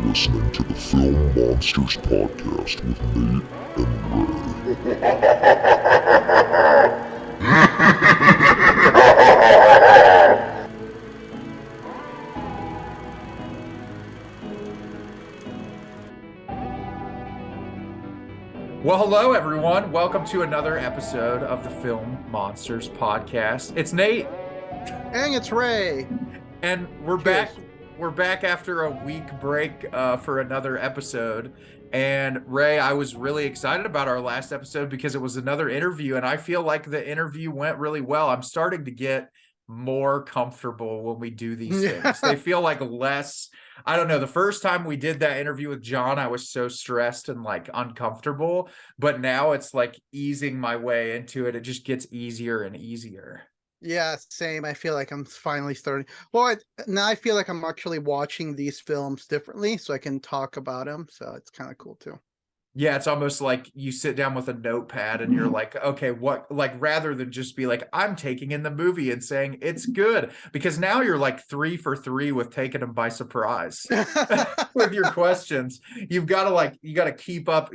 listening to the Film Monsters podcast with Nate and Ray. Well, hello everyone. Welcome to another episode of the Film Monsters podcast. It's Nate, And it's Ray. and we're Cheers. back. We're back after a week break for another episode. And Ray, I was really excited about our last episode because it was another interview, and I feel like the interview went really well. I'm starting to get more comfortable when we do these things. They feel like less. I don't know. The first time we did that interview with John, I was so stressed and like uncomfortable, but now it's like easing my way into it. It just gets easier and easier. Yeah, same. I feel like I'm finally starting. Well, now I feel like I'm actually watching these films differently, so I can talk about them. So it's kind of cool too. Yeah, it's almost like you sit down with a notepad and you're like, okay, what, like, rather than just be like, I'm taking in the movie and saying it's good, because now you're like 3 for 3 with taking them by surprise with your questions. You've got to you got to keep up,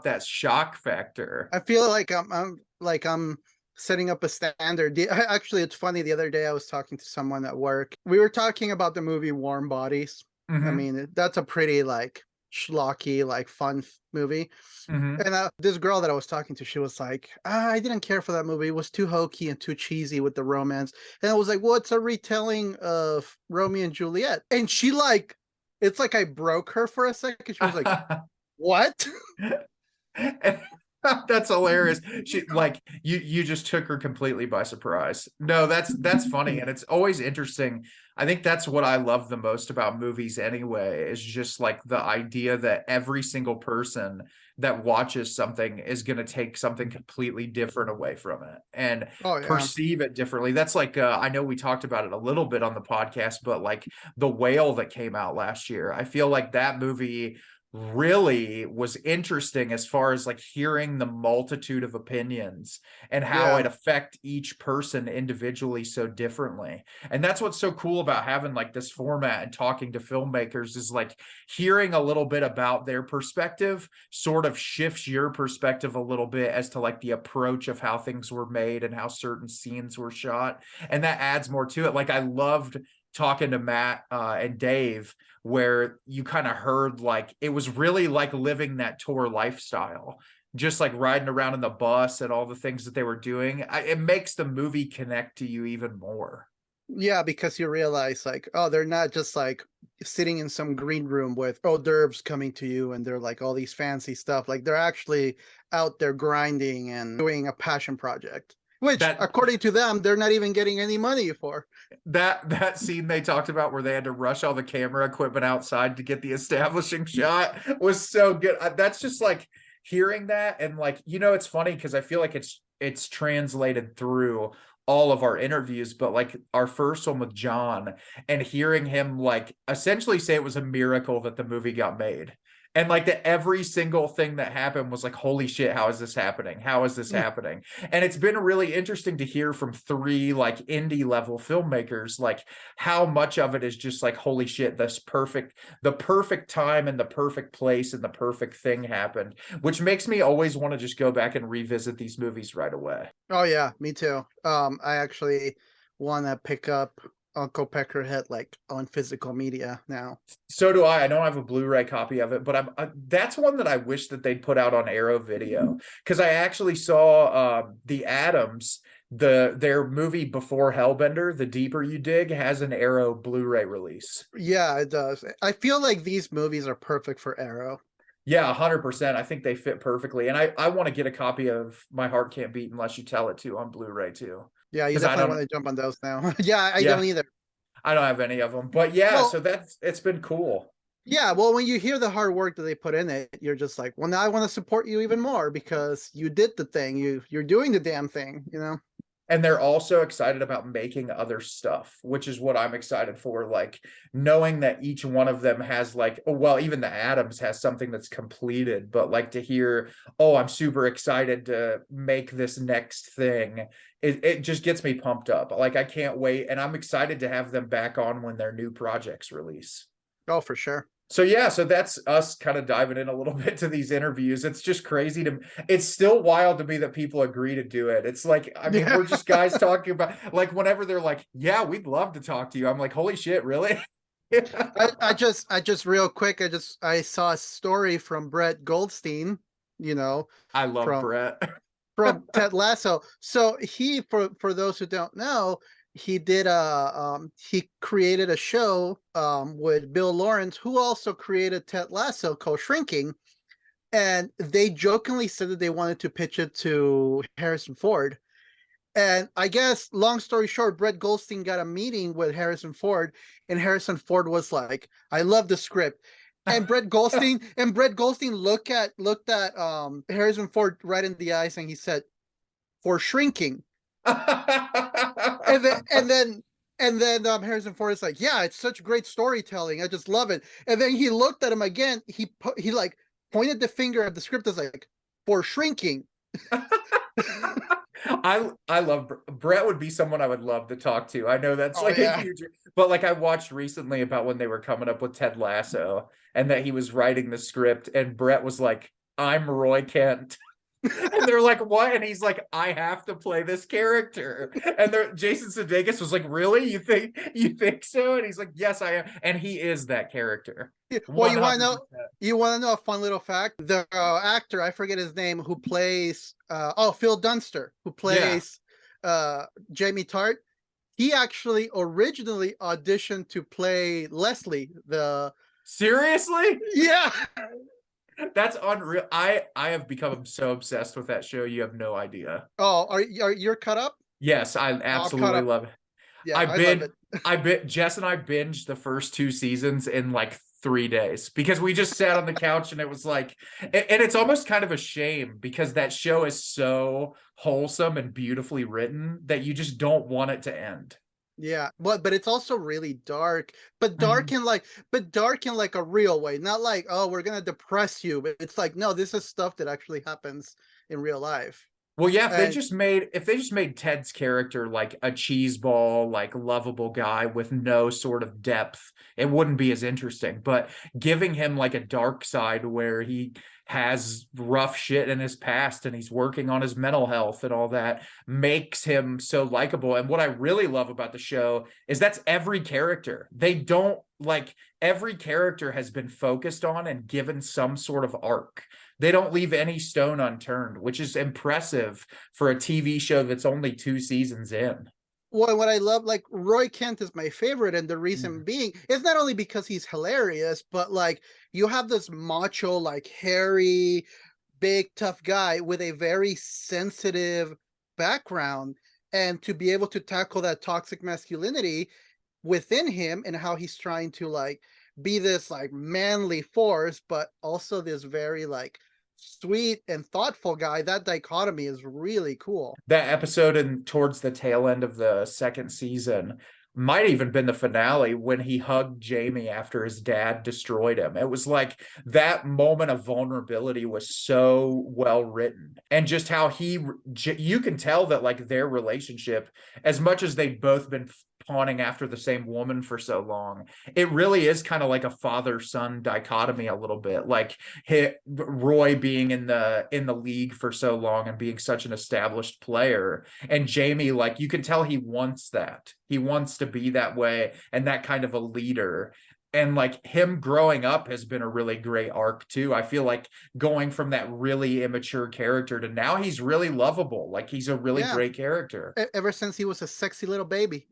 that shock factor. I feel like I'm setting up a standard. Actually, it's funny. The other day, I was talking to someone at work. We were talking about the movie Warm Bodies. I mean, that's a pretty like schlocky, like fun movie. And this girl that I was talking to, she was like, I didn't care for that movie. It was too hokey and too cheesy with the romance. And I was like, well, it's a retelling of Romeo and Juliet. And she like, it's like I broke her for a second. She was like, what? That's hilarious. She like you just took her completely by surprise. No, that's funny, and it's always interesting. I think that's what I love the most about movies anyway, is just like the idea that every single person that watches something is going to take something completely different away from it and Oh, yeah. perceive it differently. That's like I know we talked about it a little bit on the podcast, but like The Whale that came out last year, I feel like that movie really was interesting as far as like hearing the multitude of opinions and how Yeah. it affect each person individually so differently. And that's what's so cool about having like this format and talking to filmmakers, is like hearing a little bit about their perspective sort of shifts your perspective a little bit as to like the approach of how things were made and how certain scenes were shot, and that adds more to it. Like I loved talking to Matt and Dave, where you kind of heard like it was really like living that tour lifestyle, just like riding around in the bus and all the things that they were doing. It makes the movie connect to you even more. Yeah, because you realize like, oh, they're not just like sitting in some green room with hors d'oeuvres coming to you and they're like all these fancy stuff. Like they're actually out there grinding and doing a passion project, which That according to them, they're not even getting any money for. that scene they talked about where they had to rush all the camera equipment outside to get the establishing shot was so good. That's just like hearing that, and like, it's funny because I feel like it's translated through all of our interviews, but like our first one with John, and hearing him like essentially say it was a miracle that the movie got made. And like that every single thing that happened was like, holy shit, how is this happening? How is this happening? And it's been really interesting to hear from 3 like indie level filmmakers, like how much of it is just like, holy shit, the perfect time and the perfect place and the perfect thing happened, which makes me always want to just go back and revisit these movies right away. Oh yeah, me too. I actually want to pick up Uncle Peckerhead like on physical media now. So do I. I don't have a Blu-ray copy of it, but that's one that I wish that they'd put out on Arrow Video, because I actually saw the Adams, their movie before Hellbender, The Deeper You Dig, has an Arrow Blu-ray release. Yeah, it does. I feel like these movies are perfect for Arrow. Yeah, 100%. I think they fit perfectly, and I want to get a copy of My Heart Can't Beat Unless You Tell It to on Blu-ray too, Yeah, you because I definitely don't. want to jump on those now. Yeah, I don't Yeah, either. I don't have any of them, but yeah. Well, So it's been cool. yeah, well, when you hear the hard work that they put in it, you're just like, well, now I want to support you even more because you did the thing. You're doing the damn thing, you know? And they're also excited about making other stuff, which is what I'm excited for. Like knowing that each one of them has like, oh, well, even the Adams has something that's completed, but like to hear, oh, I'm super excited to make this next thing. It just gets me pumped up. Like I can't wait. And I'm excited to have them back on when their new projects release. Oh, for sure. So that's us kind of diving in a little bit to these interviews. It's just crazy it's still wild to me that people agree to do it. It's like, I mean, Yeah. we're just guys talking about, like, whenever they're like, yeah, we'd love to talk to you. I'm like, holy shit, really? I just real quick, I saw a story from Brett Goldstein, you know, I love from Brett. Ted Lasso. So he, for those who don't know, he did he created a show with Bill Lawrence, who also created Ted Lasso, called Shrinking, and they jokingly said that they wanted to pitch it to Harrison Ford. And I guess, long story short, Brett Goldstein got a meeting with Harrison Ford, and Harrison Ford was like, "I love the script." And Brett Goldstein looked at Harrison Ford right in the eyes, and he said, "For Shrinking." And then Harrison Ford is like, "Yeah, it's such great storytelling. I just love it." And then he looked at him again. He like pointed the finger at the script, as like, "For Shrinking." I love Brett. Would be someone I would love to talk to. I know that's Oh like a yeah. huge, but like I watched recently about when they were coming up with Ted Lasso and that he was writing the script, and Brett was like, "I'm Roy Kent." And they're like, "What?" And he's like, "I have to play this character." And Jason Sudeikis was like, "Really? You think so?" And he's like, "Yes, I am." And he is that character. Well, 100%. you want to know a fun little fact? The actor, I forget his name, who plays Phil Dunster, who Yeah. plays Jamie Tart. He actually originally auditioned to play Leslie. Seriously? Yeah. That's unreal. I have become so obsessed with that show. You have no idea. Oh, are you're caught up? Yes, I Oh, I'm caught absolutely up. love it. Yeah, I love it. Jess and I binged the first 2 seasons in like 3 days because we just sat on the couch and it was like, and it's almost kind of a shame because that show is so wholesome and beautifully written that you just don't want it to end. Yeah, but it's also really dark, but dark in like a real way, not like, "Oh, we're gonna depress you," but it's like, no, this is stuff that actually happens in real life. Well, yeah, And if they just made Ted's character like a cheeseball, like lovable guy with no sort of depth, it wouldn't be as interesting. But giving him like a dark side where he has rough shit in his past and he's working on his mental health and all that makes him so likable. And what I really love about the show is that's every character. They don't like every character has been focused on and given some sort of arc. They don't leave any stone unturned, which is impressive for a TV show that's only 2 seasons in. what I love, like, Roy Kent is my favorite, and the reason being is not only because he's hilarious, but like, you have this macho, like, hairy, big, tough guy with a very sensitive background, and to be able to tackle that toxic masculinity within him, and how he's trying to like be this like manly force, but also this very like sweet and thoughtful guy. That dichotomy is really cool. That episode and towards the tail end of the second season might even been the finale when he hugged Jamie after his dad destroyed him. It was like that moment of vulnerability was so well written, and just how you can tell that like their relationship, as much as they've both been pawning after the same woman for so long, it really is kind of like a father-son dichotomy a little bit. Like Roy being in the league for so long and being such an established player, and Jamie, like, you can tell he wants that. He wants to be that way and that kind of a leader. And like him growing up has been a really great arc too. I feel like going from that really immature character to now he's really lovable. Like he's a really Yeah, great character. ever since he was a sexy little baby.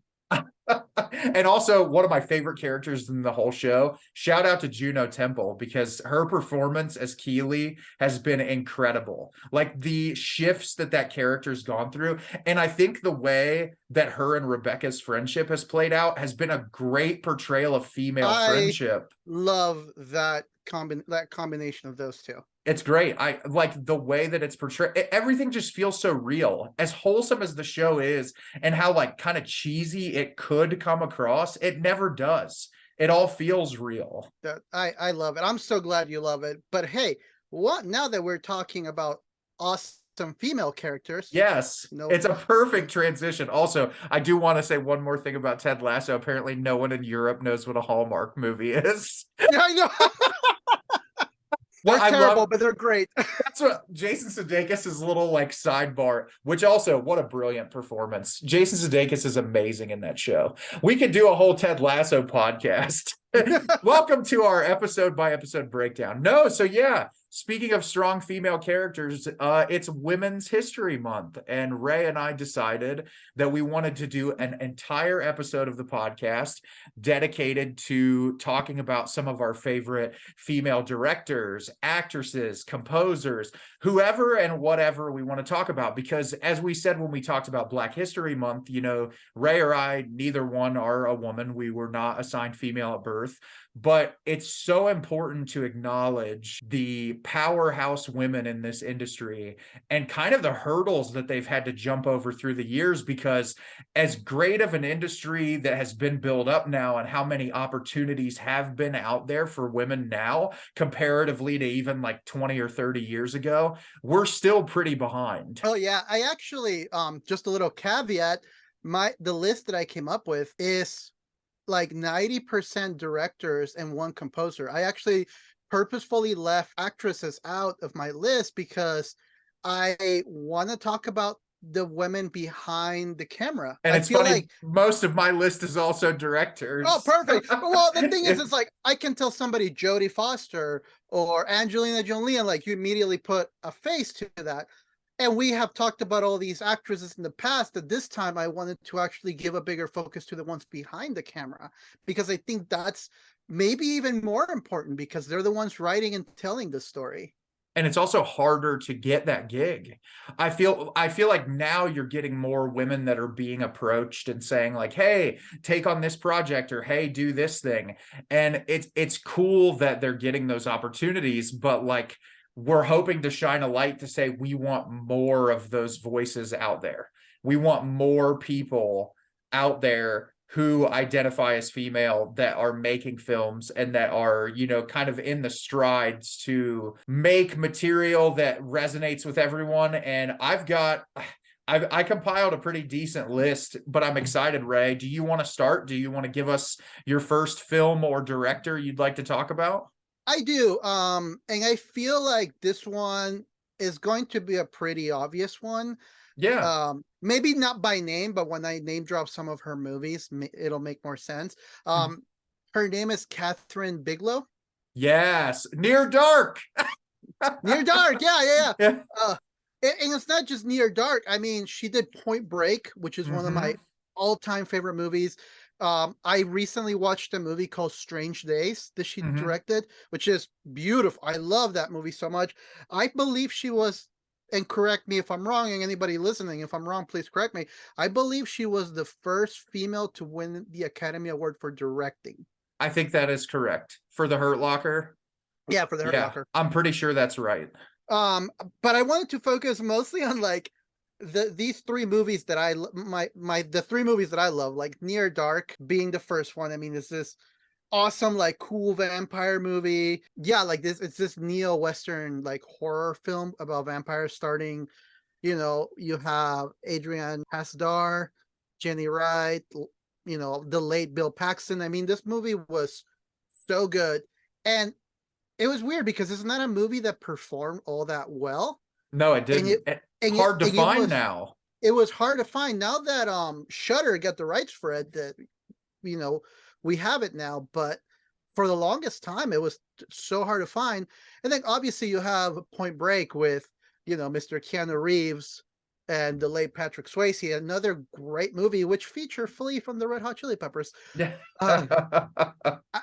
And also one of my favorite characters in the whole show, shout out to Juno Temple, because her performance as Keeley has been incredible. Like the shifts that character's gone through, and I think the way that her and Rebecca's friendship has played out has been a great portrayal of female friendship. Love that combination of those two. It's great. I like the way that it's portrayed. Everything just feels so real. As wholesome as the show is and how like kind of cheesy it could come across, it never does. It all feels real. I love it. I'm so glad you love it. But hey, what now that we're talking about awesome some female characters. Yes, No, it's a perfect transition. Also, I do want to say one more thing about Ted Lasso. Apparently, no one in Europe knows what a Hallmark movie is. yeah, I know. They're I terrible, love but they're great. that's what Jason Sudeikis' little like sidebar, which also what a brilliant performance. Jason Sudeikis is amazing in that show. We could do a whole Ted Lasso podcast. Welcome to our episode by episode breakdown. No, so yeah, speaking of strong female characters, it's Women's History Month, and Ray and I decided that we wanted to do an entire episode of the podcast dedicated to talking about some of our favorite female directors, actresses, composers, whoever and whatever we want to talk about. Because as we said when we talked about Black History Month, you know, Ray or I, neither one are a woman. We were not assigned female at birth. But it's so important to acknowledge the powerhouse women in this industry and kind of the hurdles that they've had to jump over through the years, because as great of an industry that has been built up now and how many opportunities have been out there for women now comparatively to even like 20 or 30 years ago, we're still pretty behind. Oh yeah, I actually just a little caveat, the list that I came up with is like 90% directors and one composer. I actually purposefully left actresses out of my list because I want to talk about the women behind the camera. And I it's feel funny, like most of my list is also directors. oh, perfect. Well, the thing is, it's like I can tell somebody Jodie Foster or Angelina Jolie, and like you immediately put a face to that. And we have talked about all these actresses in the past, that this time I wanted to actually give a bigger focus to the ones behind the camera, because I think that's maybe even more important because they're the ones writing and telling the story. And it's also harder to get that gig. I feel like now you're getting more women that are being approached and saying like, hey, take on this project, or hey, do this thing. And it's cool that they're getting those opportunities, but like we're hoping to shine a light to say we want more of those voices out there. We want more people out there who identify as female that are making films and that are, you know, kind of in the strides to make material that resonates with everyone. And I compiled a pretty decent list, but I'm excited. Ray, do you want to start? Do you want to give us your first film or director you'd like to talk about? I do. And I feel like this one is going to be a pretty obvious one. Yeah. Maybe not by name, but when I name drop some of her movies, it'll make more sense. Her name is Catherine Bigelow. Yes. Near Dark. Near Dark. Yeah. Yeah. And it's not just Near Dark. I mean, she did Point Break, which is one of my all-time favorite movies. I recently watched a movie called Strange Days that she directed, which is beautiful. I love that movie so much. I believe she was, and correct me if I'm wrong, and anybody listening, if I'm wrong, please correct me. I believe she was the first female to win the Academy Award for directing. I think that is correct. For The Hurt Locker? Yeah, for The Hurt Locker. I'm pretty sure that's right. But I wanted to focus mostly on like these three movies that the three movies that I love, like Near Dark being the first one. I mean, it's this awesome, like cool vampire movie. Yeah, like it's this neo-Western like horror film about vampires starting, you know, you have Adrian Hasdar, Jenny Wright, you know, the late Bill Paxton. I mean, this movie was so good. And it was weird because it's not a movie that performed all that well. No, it didn't. Hard to find now. It was hard to find. Now that Shudder got the rights for it, that, you know, we have it now, but for the longest time it was so hard to find. And then obviously you have Point Break with, you know, Mr. Keanu Reeves and the late Patrick Swayze, another great movie which featured Flea from the Red Hot Chili Peppers.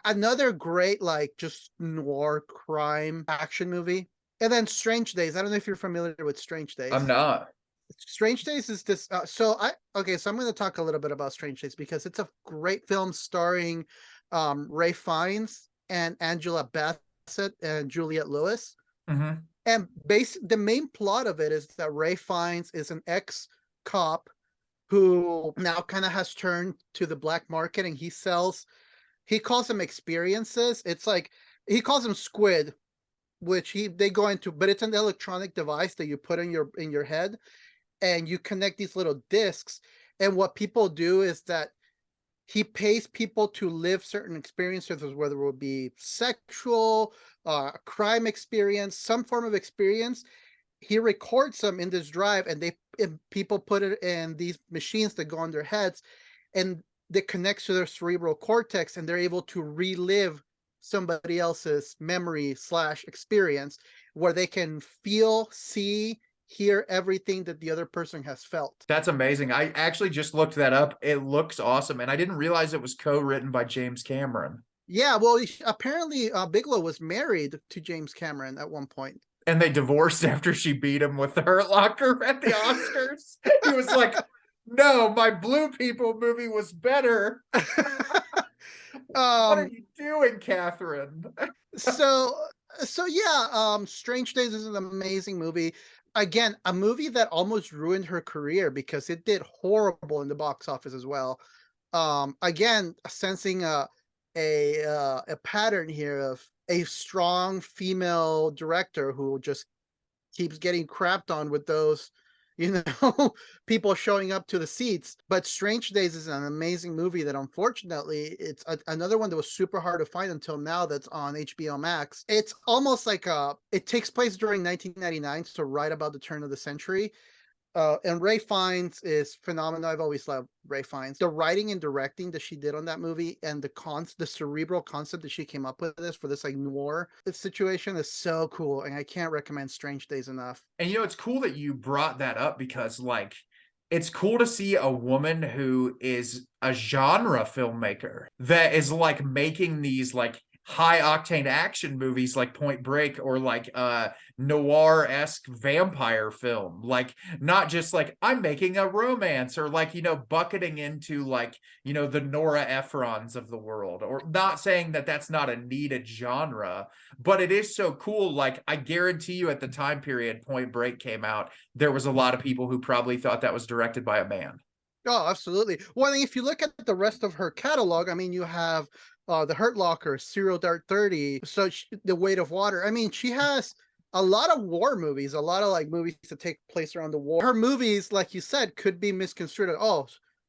Another great like just noir crime action movie. And then Strange Days. I don't know if you're familiar with Strange Days. I'm not. Strange Days is this. So I'm going to talk a little bit about Strange Days because it's a great film starring Ray Fiennes and Angela Bassett and Juliette Lewis. And the main plot of it is that Ray Fiennes is an ex-cop who now kind of has turned to the black market, and he calls them experiences. It's like he calls them squid. which they go into, but it's an electronic device that you put in your head, and you connect these little discs. And what people do is that he pays people to live certain experiences, whether it would be sexual, crime experience, some form of experience. He records them in this drive, and people put it in these machines that go on their heads, and that connects to their cerebral cortex, and they're able to relive somebody else's memory / experience, where they can feel, see, hear everything that the other person has felt. That's amazing. I actually just looked that up. It looks awesome, and I didn't realize it was co-written by James Cameron. Yeah, well, apparently Bigelow was married to James Cameron at one point. And they divorced after she beat him with the Hurt Locker at the Oscars. He was like, no, my Blue People movie was better. What are you doing, Catherine? so yeah, Strange Days is an amazing movie. Again, a movie that almost ruined her career because it did horrible in the box office as well. Again, sensing a pattern here of a strong female director who just keeps getting crapped on with those, people showing up to the seats. But Strange Days is an amazing movie that, unfortunately, it's another one that was super hard to find until now, that's on HBO Max. It's almost like it takes place during 1999, so right about the turn of the century. And Ray Fiennes is phenomenal. I've always loved Ray Fiennes. The writing and directing that she did on that movie, and the cerebral concept that she came up with for this like noir situation is so cool. And I can't recommend Strange Days enough. And it's cool that you brought that up, because like, it's cool to see a woman who is a genre filmmaker that is like making these like high octane action movies like Point Break, or like noir-esque vampire film. Like, not just like, I'm making a romance, or like, bucketing into like, the Nora Ephrons of the world. Or not saying that that's not a needed genre, but it is so cool. Like, I guarantee you at the time period Point Break came out, there was a lot of people who probably thought that was directed by a man. Oh, absolutely. Well, I mean, if you look at the rest of her catalog, I mean, you have The Hurt Locker, Serial Dart 30, The Weight of Water. I mean, she has a lot of war movies, a lot of like movies that take place around the war. Her movies, like you said, could be misconstrued. Oh,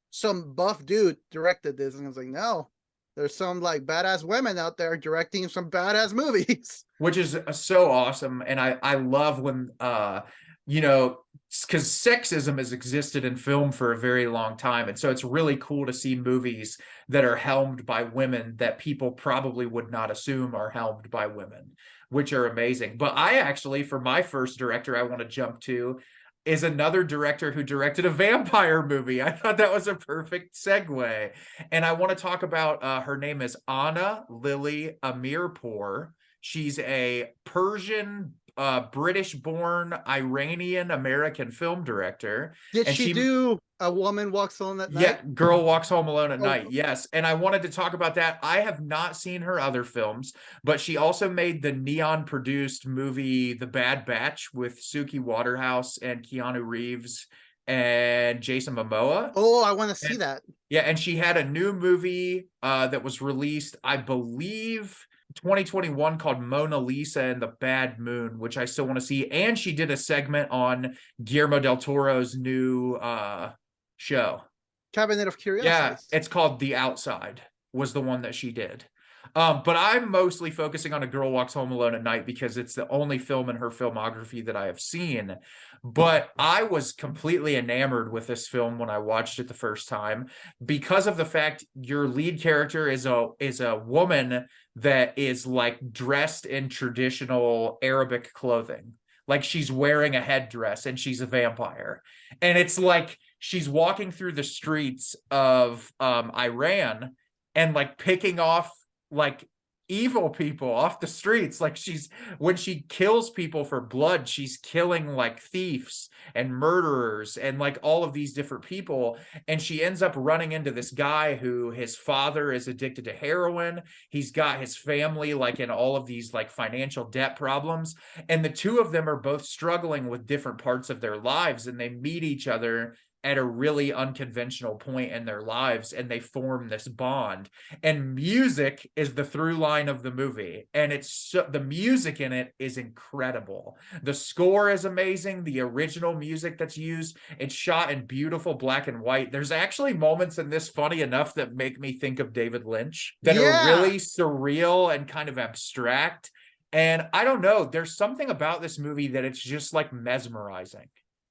some buff dude directed this. And I was like, no, there's some like badass women out there directing some badass movies. Which is so awesome. And I love when, because sexism has existed in film for a very long time. And so it's really cool to see movies that are helmed by women that people probably would not assume are helmed by women, which are amazing. But I actually, for my first director I want to jump to, is another director who directed a vampire movie. I thought that was a perfect segue. And I want to talk about, her name is Ana Lily Amirpour. She's a Persian, British-born Iranian-American film director. Did she do A Woman Walks Home at Night? Yeah, Girl Walks Home Alone at Night, yes. And I wanted to talk about that. I have not seen her other films, but she also made the Neon-produced movie The Bad Batch with Suki Waterhouse and Keanu Reeves and Jason Momoa. Oh, I want to see that. Yeah, and she had a new movie that was released, I believe, 2021, called Mona Lisa and the Bad Moon, which I still want to see. And she did a segment on Guillermo del Toro's new show, Cabinet of Curiosities. Yeah, it's called The Outside, was the one that she did. But I'm mostly focusing on A Girl Walks Home Alone at Night because it's the only film in her filmography that I have seen. But I was completely enamored with this film when I watched it the first time, because of the fact your lead character is a woman that is like dressed in traditional Arabic clothing. Like, she's wearing a headdress and she's a vampire. And it's like she's walking through the streets of Iran and like picking off like evil people off the streets. Like, when she kills people for blood, she's killing like thieves and murderers and like all of these different people. And she ends up running into this guy who, his father is addicted to heroin. He's got his family like in all of these like financial debt problems, and the two of them are both struggling with different parts of their lives, and they meet each other at a really unconventional point in their lives, and they form this bond. And music is the through line of the movie, and the music in it is incredible. The score is amazing. The original music that's used, it's shot in beautiful black and white. There's actually moments in this, funny enough, that make me think of David Lynch, that are really surreal and kind of abstract. And I don't know, there's something about this movie that it's just like mesmerizing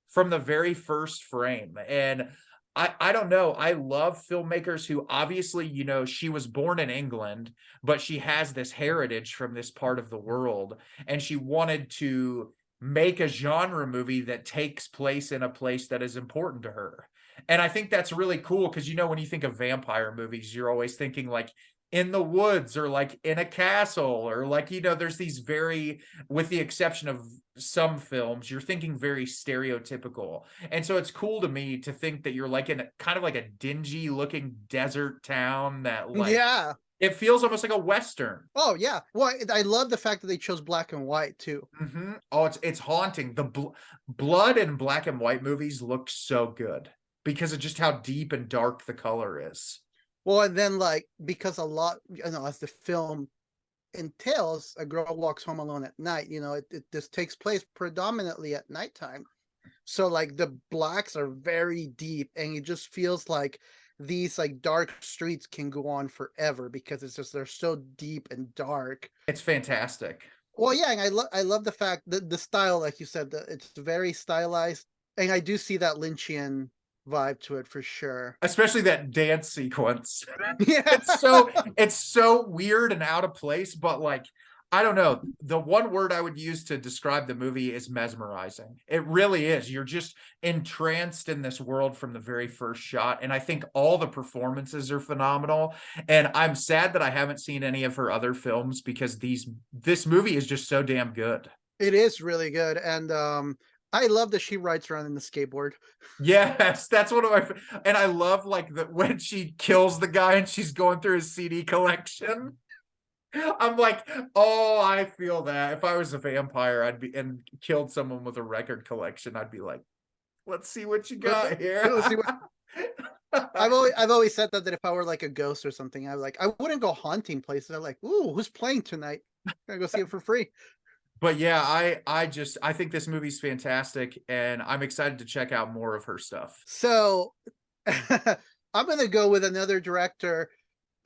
from the very first frame. And I don't know. I love filmmakers who, obviously, you know, she was born in England, but she has this heritage from this part of the world. And she wanted to make a genre movie that takes place in a place that is important to her. And I think that's really cool because, you know, when you think of vampire movies, you're always thinking like in the woods or like in a castle, or like, you know, there's these very, with the exception of some films, you're thinking very stereotypical. And so it's cool to me to think that you're like in a kind of like a dingy looking desert town that like, it feels almost like a Western. Oh yeah. Well, I love the fact that they chose black and white too. Oh, it's haunting. The blood in black and white movies look so good because of just how deep and dark the color is. Well, and then like, because a lot, you know, as the film entails, a girl walks home alone at night, you know, this takes place predominantly at nighttime. So like the blacks are very deep, and it just feels like these like dark streets can go on forever because it's just, they're so deep and dark. It's fantastic. Well, yeah, and I love the fact that the style, like you said, it's very stylized, and I do see that Lynchian vibe to it for sure. Especially that dance sequence. Yeah. It's so weird and out of place, but like, I don't know. The one word I would use to describe the movie is mesmerizing. It really is. You're just entranced in this world from the very first shot. And I think all the performances are phenomenal. And I'm sad that I haven't seen any of her other films because this movie is just so damn good. It is really good. And I love that she rides around in the skateboard. Yes, that's one of my, and I love like when she kills the guy and she's going through his CD collection. I'm like, oh, I feel that. If I was a vampire, I'd be and killed someone with a record collection, I'd be like, let's see what you got here. I've always said that if I were like a ghost or something, I wouldn't go haunting places. I'm like, ooh, who's playing tonight? I'm gonna go see it for free. But yeah, I think this movie's fantastic, and I'm excited to check out more of her stuff. So I'm gonna go with another director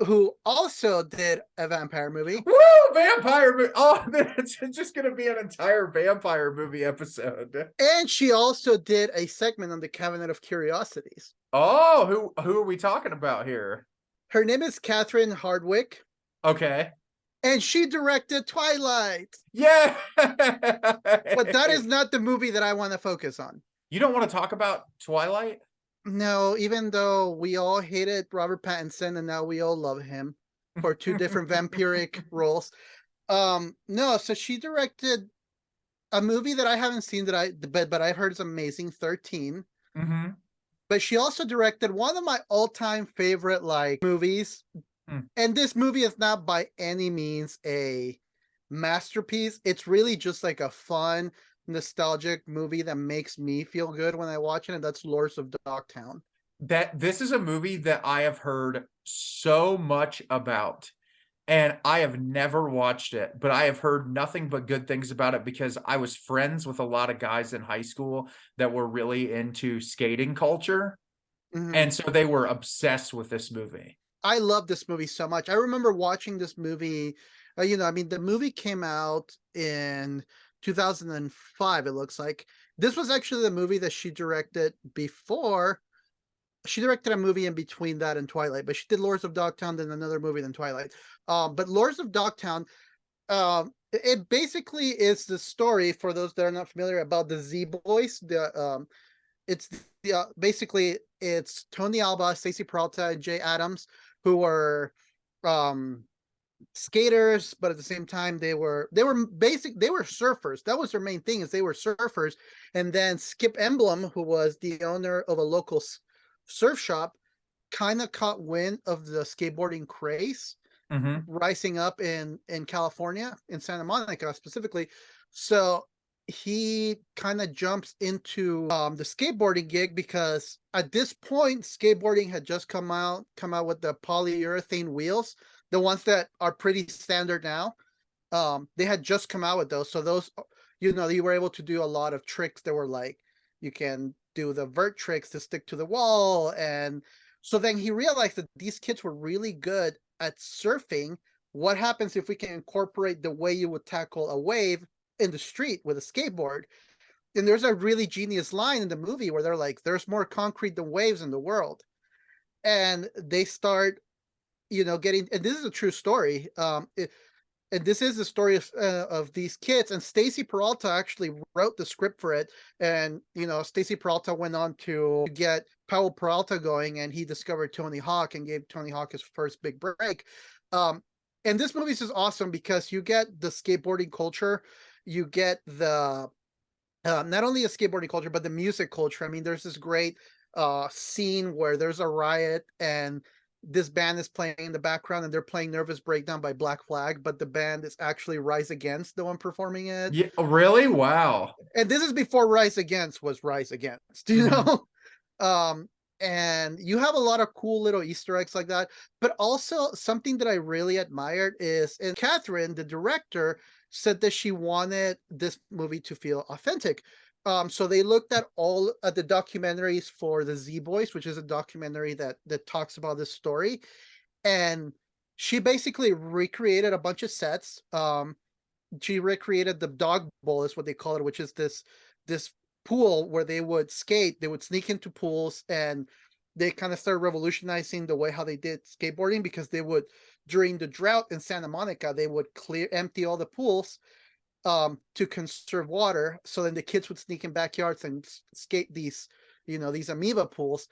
who also did a vampire movie. Woo! Vampire movie. Oh, it's just gonna be an entire vampire movie episode. And she also did a segment on the Cabinet of Curiosities. Oh, who are we talking about here? Her name is Catherine Hardwicke. Okay. And she directed Twilight. Yeah. But that is not the movie that I want to focus on. You don't want to talk about Twilight? No, even though we all hated Robert Pattinson and now we all love him for two different vampiric roles. No, so she directed a movie that I haven't seen but I heard is amazing, 13. Mm-hmm. But she also directed one of my all-time favorite like movies. And this movie is not by any means a masterpiece. It's really just like a fun, nostalgic movie that makes me feel good when I watch it, and that's Lords of Dogtown. This is a movie that I have heard so much about, and I have never watched it, but I have heard nothing but good things about it because I was friends with a lot of guys in high school that were really into skating culture. And so they were obsessed with this movie. I love this movie so much. I remember watching this movie, the movie came out in 2005, it looks like. This was actually the movie that she directed before. She directed a movie in between that and Twilight, but she did Lords of Dogtown, then another movie than Twilight. But Lords of Dogtown, it basically is the story, for those that are not familiar, about the Z-Boys. Basically it's Tony Alba, Stacey Peralta, and Jay Adams, who were skaters, but at the same time they were surfers. That was their main thing, is they were surfers. And then Skip Emblem, who was the owner of a local surf shop, kind of caught wind of the skateboarding craze rising up in California, in Santa Monica specifically. So he kind of jumps into the skateboarding gig because at this point skateboarding had just come out with the polyurethane wheels, the ones that are pretty standard now. They had just come out with those, so those, you were able to do a lot of tricks that were like, you can do the vert tricks to stick to the wall. And so then he realized that these kids were really good at surfing. What happens if we can incorporate the way you would tackle a wave in the street with a skateboard? And there's a really genius line in the movie where they're like, there's more concrete than waves in the world. And they start, getting, and this is a true story. And this is the story of these kids. And Stacy Peralta actually wrote the script for it. And, Stacy Peralta went on to get Powell Peralta going, and he discovered Tony Hawk and gave Tony Hawk his first big break. And this movie is awesome because you get the skateboarding culture, you get the not only the skateboarding culture but the music culture. I mean, there's this great scene where there's a riot and this band is playing in the background and they're playing Nervous Breakdown by Black Flag, but the band is actually Rise Against, the one performing it. Yeah, really? Wow. And this is before Rise Against was Rise Against, and you have a lot of cool little Easter eggs like that. But also something that I really admired is Catherine, the director, said that she wanted this movie to feel authentic. So they looked at all of the documentaries for the Z Boys, which is a documentary that talks about this story, and she basically recreated a bunch of sets. She recreated the dog bowl, is what they call it, which is this pool where they would skate. They would sneak into pools, and they kind of started revolutionizing the way how they did skateboarding, because they would, during the drought in Santa Monica, they would empty all the pools to conserve water. So then the kids would sneak in backyards and skate these amoeba pools.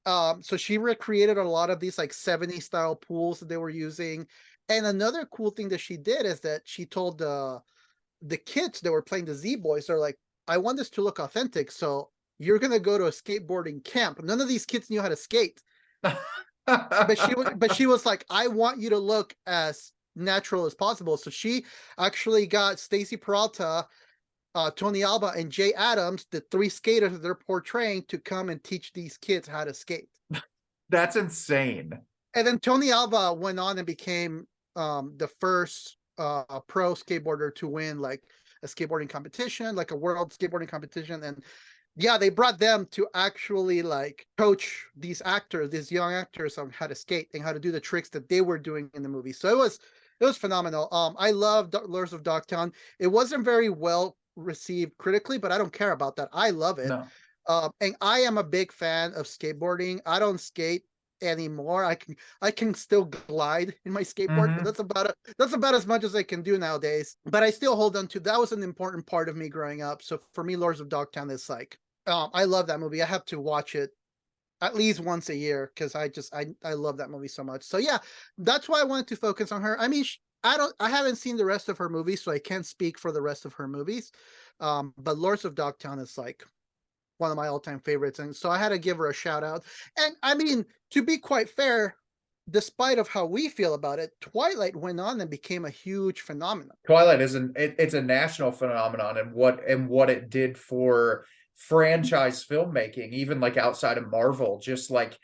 So she recreated a lot of these like 70s style pools that they were using. And another cool thing that she did is that she told the kids that were playing the Z Boys, they're like, I want this to look authentic, so you're gonna go to a skateboarding camp. None of these kids knew how to skate. but she was like, I want you to look as natural as possible. So she actually got Stacy Peralta, Tony Alba, and Jay Adams, the three skaters that they're portraying, to come and teach these kids how to skate. That's insane. And then Tony Alba went on and became the first pro skateboarder to win like a skateboarding competition, like a world skateboarding competition. And yeah, they brought them to actually like coach these young actors, on how to skate and how to do the tricks that they were doing in the movie. So it was phenomenal. I loved Lords of Dogtown. It wasn't very well received critically, but I don't care about that. I love it. No. And I am a big fan of skateboarding. I don't skate anymore. I can still glide in my skateboard, but that's about as much as I can do nowadays. But I still hold on to that. Was an important part of me growing up. So for me, Lords of Dogtown is like, I love that movie. I have to watch it at least once a year because I love that movie so much. So yeah, that's why I wanted to focus on her. I mean, I haven't seen the rest of her movies, so I can't speak for the rest of her movies. But Lords of Dogtown is like one of my all-time favorites, and so I had to give her a shout out. And I mean, to be quite fair, despite of how we feel about it, Twilight went on and became a huge phenomenon. Twilight is it's a national phenomenon, and what it did for franchise filmmaking, even like outside of Marvel, just like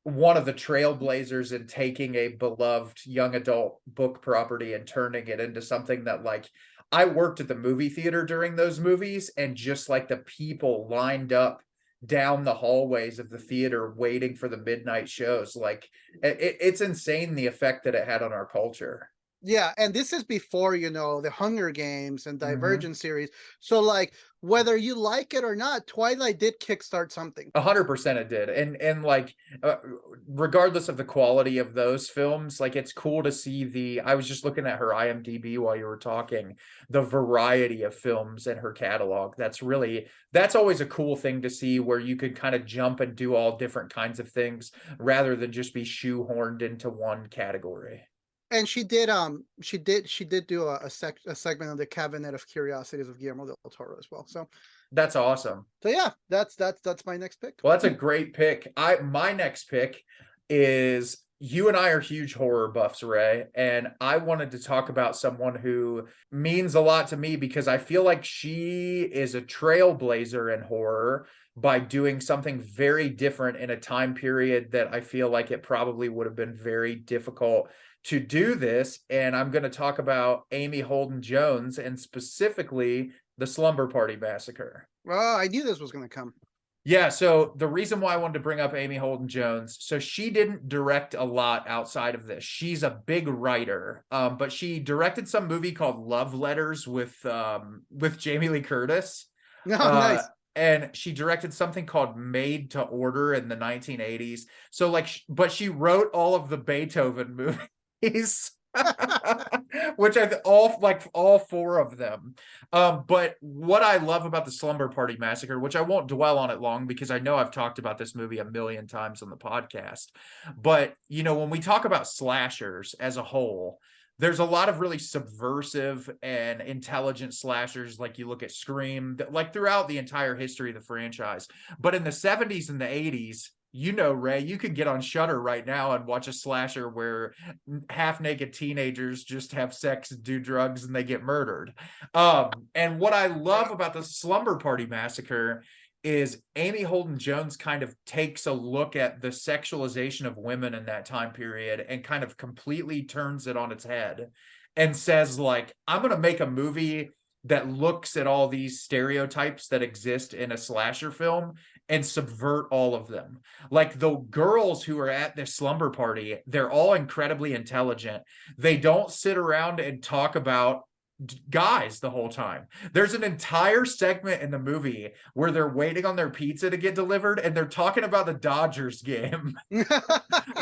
one of the trailblazers in taking a beloved young adult book property and turning it into something that, like, I worked at the movie theater during those movies, and just like the people lined up down the hallways of the theater waiting for the midnight shows, like it's insane the effect that it had on our culture. Yeah, and this is before, the Hunger Games and Divergent series. So like, whether you like it or not, Twilight did kickstart something. 100% it did. And like, regardless of the quality of those films, like, it's cool to see I was just looking at her IMDb while you were talking, the variety of films in her catalog. That's always a cool thing to see, where you could kind of jump and do all different kinds of things rather than just be shoehorned into one category. And she did do a segment of the Cabinet of Curiosities of Guillermo del Toro as well. So that's awesome. So yeah, that's my next pick. Well, that's a great pick. My next pick is you and I are huge horror buffs, Ray, and I wanted to talk about someone who means a lot to me because I feel like she is a trailblazer in horror by doing something very different in a time period that I feel like it probably would have been very difficult to do this. And I'm going to talk about Amy Holden Jones and specifically the Slumber Party Massacre. Oh, I knew this was going to come. Yeah, so the reason why I wanted to bring up Amy Holden Jones, so she didn't direct a lot outside of this. She's a big writer, but she directed some movie called Love Letters with Jamie Lee Curtis. No, nice. And she directed something called Made to Order in the 1980s. So like, but she wrote all of the Beethoven movies. Which all four of them. But what I love about the Slumber Party Massacre, which I won't dwell on it long because I know I've talked about this movie a million times on the podcast. But when we talk about slashers as a whole, there's a lot of really subversive and intelligent slashers, like you look at Scream, like throughout the entire history of the franchise. But in the 70s and the 80s, Ray, you could get on Shudder right now and watch a slasher where half-naked teenagers just have sex, do drugs, and they get murdered. And what I love about the Slumber Party Massacre is Amy Holden Jones kind of takes a look at the sexualization of women in that time period and kind of completely turns it on its head and says, like, I'm going to make a movie that looks at all these stereotypes that exist in a slasher film and subvert all of them. Like the girls who are at this slumber party, they're all incredibly intelligent. They don't sit around and talk about guys the whole time. There's an entire segment in the movie where they're waiting on their pizza to get delivered and they're talking about the Dodgers game.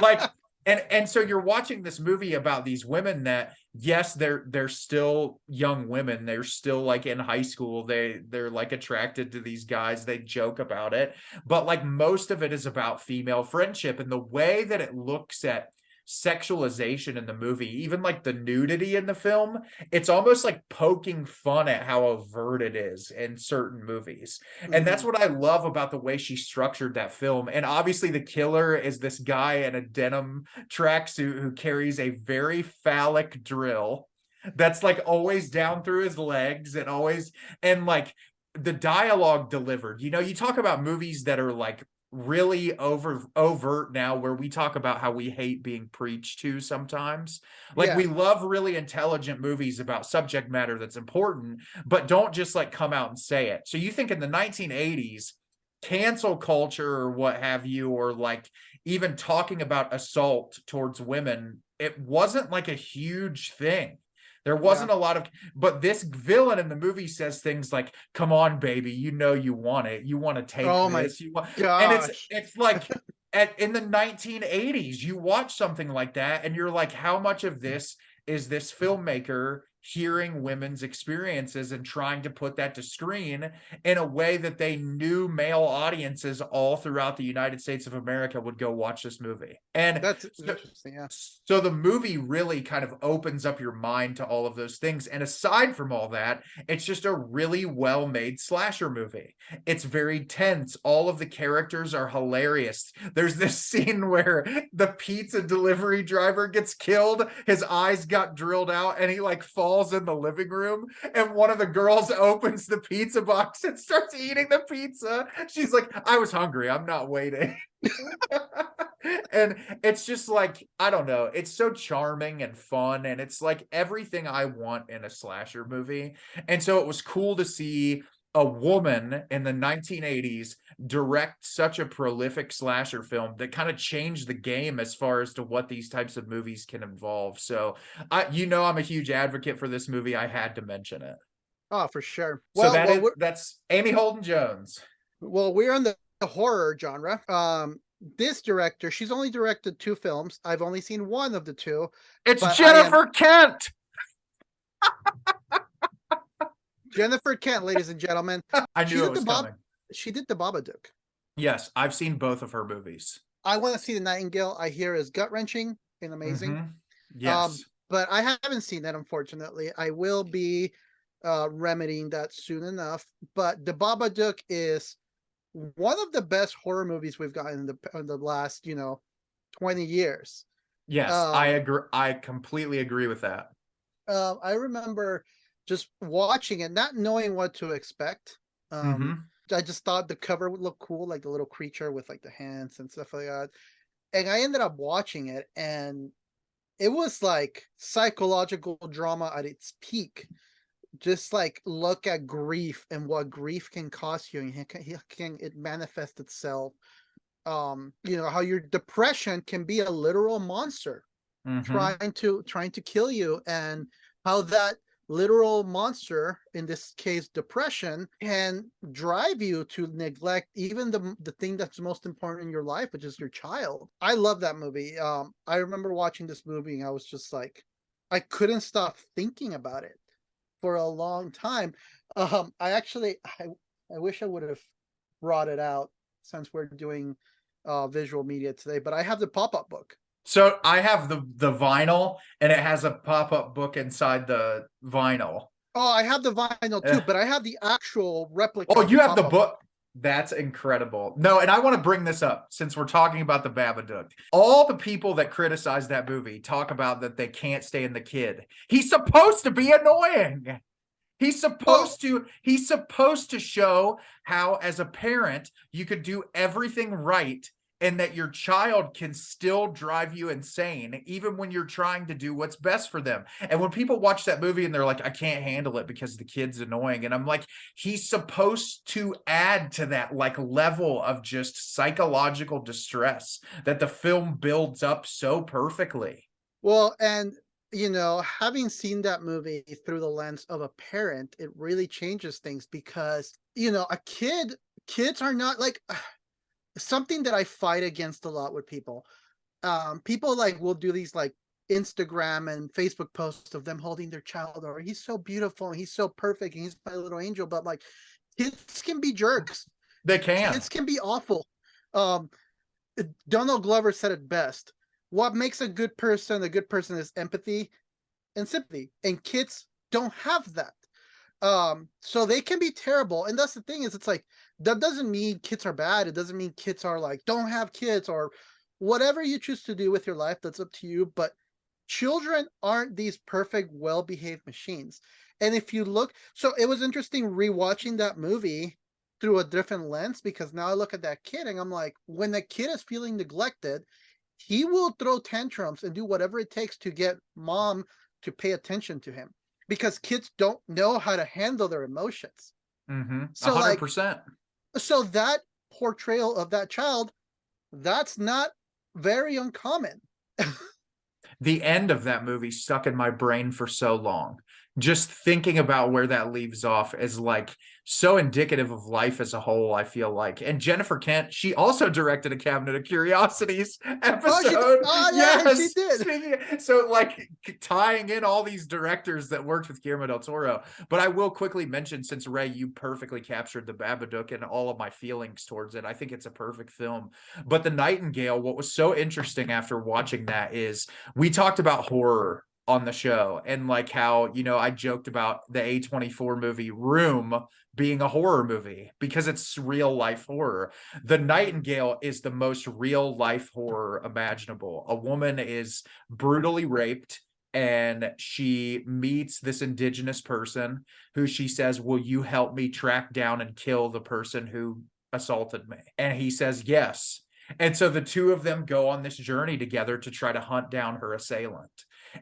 Like, and so you're watching this movie about these women that, yes, they're still young women. They're still like in high school. They're like attracted to these guys. They joke about it, but like most of it is about female friendship and the way that it looks at sexualization in the movie, even like the nudity in the film, it's almost like poking fun at how overt it is in certain movies. And that's what I love about the way she structured that film. And obviously the killer is this guy in a denim tracksuit who carries a very phallic drill that's like always down through his legs and like the dialogue delivered. You talk about movies that are like really overt now, where we talk about how we hate being preached to sometimes. Like we love really intelligent movies about subject matter that's important, but don't just like come out and say it. So you think in the 1980s, cancel culture or what have you, or like even talking about assault towards women, it wasn't like a huge thing. There wasn't a lot of, but this villain in the movie says things like, "Come on, baby, you want it. You want to take this." And it's like in the 1980s, you watch something like that and you're like, how much of this is this filmmaker hearing women's experiences and trying to put that to screen in a way that they knew male audiences all throughout the United States of America would go watch this movie. And that's interesting. Yeah. So the movie really kind of opens up your mind to all of those things. And aside from all that, it's just a really well-made slasher movie. It's very tense. All of the characters are hilarious. There's this scene where the pizza delivery driver gets killed. His eyes got drilled out and he like falls in the living room, and one of the girls opens the pizza box and starts eating the pizza. She's like, "I was hungry, I'm not waiting." And it's just like, I don't know, it's so charming and fun, and it's like everything I want in a slasher movie. And so it was cool to see a woman in the 1980s direct such a prolific slasher film that kind of changed the game as far as to what these types of movies can involve. So I'm a huge advocate for this movie. I had to mention it. Oh, for sure. That's Amy Holden Jones. Well, we're in the horror genre. This director, she's only directed 2 films. I've only seen one of the 2. It's Jennifer Kent. Jennifer Kent, ladies and gentlemen. I knew it was coming. She did the Babadook. Yes, I've seen both of her movies. I want to see The Nightingale. I hear is gut-wrenching and amazing. Yes. But I haven't seen that, unfortunately. I will be remedying that soon enough. But The Babadook is one of the best horror movies we've gotten in the last, 20 years. Yes, I agree. I completely agree with that. I remember just watching it, not knowing what to expect. Hmm. I just thought the cover would look cool, like the little creature with like the hands and stuff like that. And I ended up watching it, and it was like psychological drama at its peak. Just like look at grief and what grief can cost you, and it manifest itself. How your depression can be a literal monster Hmm. trying to kill you, and how that literal monster, in this case depression, can drive you to neglect even the thing that's most important in your life, which is your child. I love that movie. I remember watching this movie and I was just like, I couldn't stop thinking about it for a long time. I wish I would have brought it out since we're doing visual media today, but I have the pop-up book. So I have the vinyl, and it has a pop-up book inside the vinyl. Oh, I have the vinyl Eh. too, but I have the actual replica Oh, of the you have the pop-up book. book. That's incredible. No, and I want to bring this up since we're talking about the Babadook. All the people that criticize that movie talk about that they can't stand the kid. He's supposed to be annoying. Well, He's supposed to show how, as a parent, you could do everything right and that your child can still drive you insane even when you're trying to do what's best for them. And when people watch that movie and they're like, I can't handle it because the kid's annoying, and I'm like, he's supposed to add to that like level of just psychological distress that the film builds up so perfectly. and having seen that movie through the lens of a parent, it really changes things because, kids are not like something that I fight against a lot with people. People like will do these like Instagram and Facebook posts of them holding their child, or he's so beautiful and he's so perfect and he's my little angel. But like, kids can be jerks. They can. Kids can be awful. Um, Donald Glover said it best. What makes a good person is empathy and sympathy. And kids don't have that. So they can be terrible. And that's the thing, is it's like, that doesn't mean kids are bad. It doesn't mean kids are like, don't have kids, or whatever you choose to do with your life, that's up to you. But children aren't these perfect, well-behaved machines. And if you look, so it was interesting rewatching that movie through a different lens, because now I look at that kid and I'm like, when the kid is feeling neglected, he will throw tantrums and do whatever it takes to get mom to pay attention to him, because kids don't know how to handle their emotions. Mm-hmm. So like, 100%. so that portrayal of that child, that's not very uncommon. The end of that movie stuck in my brain for so long. Just thinking about where that leaves off is like so indicative of life as a whole, I feel like. And Jennifer Kent, she also directed a Cabinet of Curiosities episode. Yeah, she Yes. did. So like tying in all these directors that worked with Guillermo del Toro. But I will quickly mention, since Ray, you perfectly captured the Babadook and all of my feelings towards it, I think it's a perfect film. But The Nightingale, what was so interesting after watching that is we talked about horror on the show, and like how, I joked about the A24 movie Room being a horror movie because it's real life horror. The Nightingale is the most real life horror imaginable. A woman is brutally raped, and she meets this indigenous person who she says, will you help me track down and kill the person who assaulted me? And he says yes. And so the two of them go on this journey together to try to hunt down her assailant.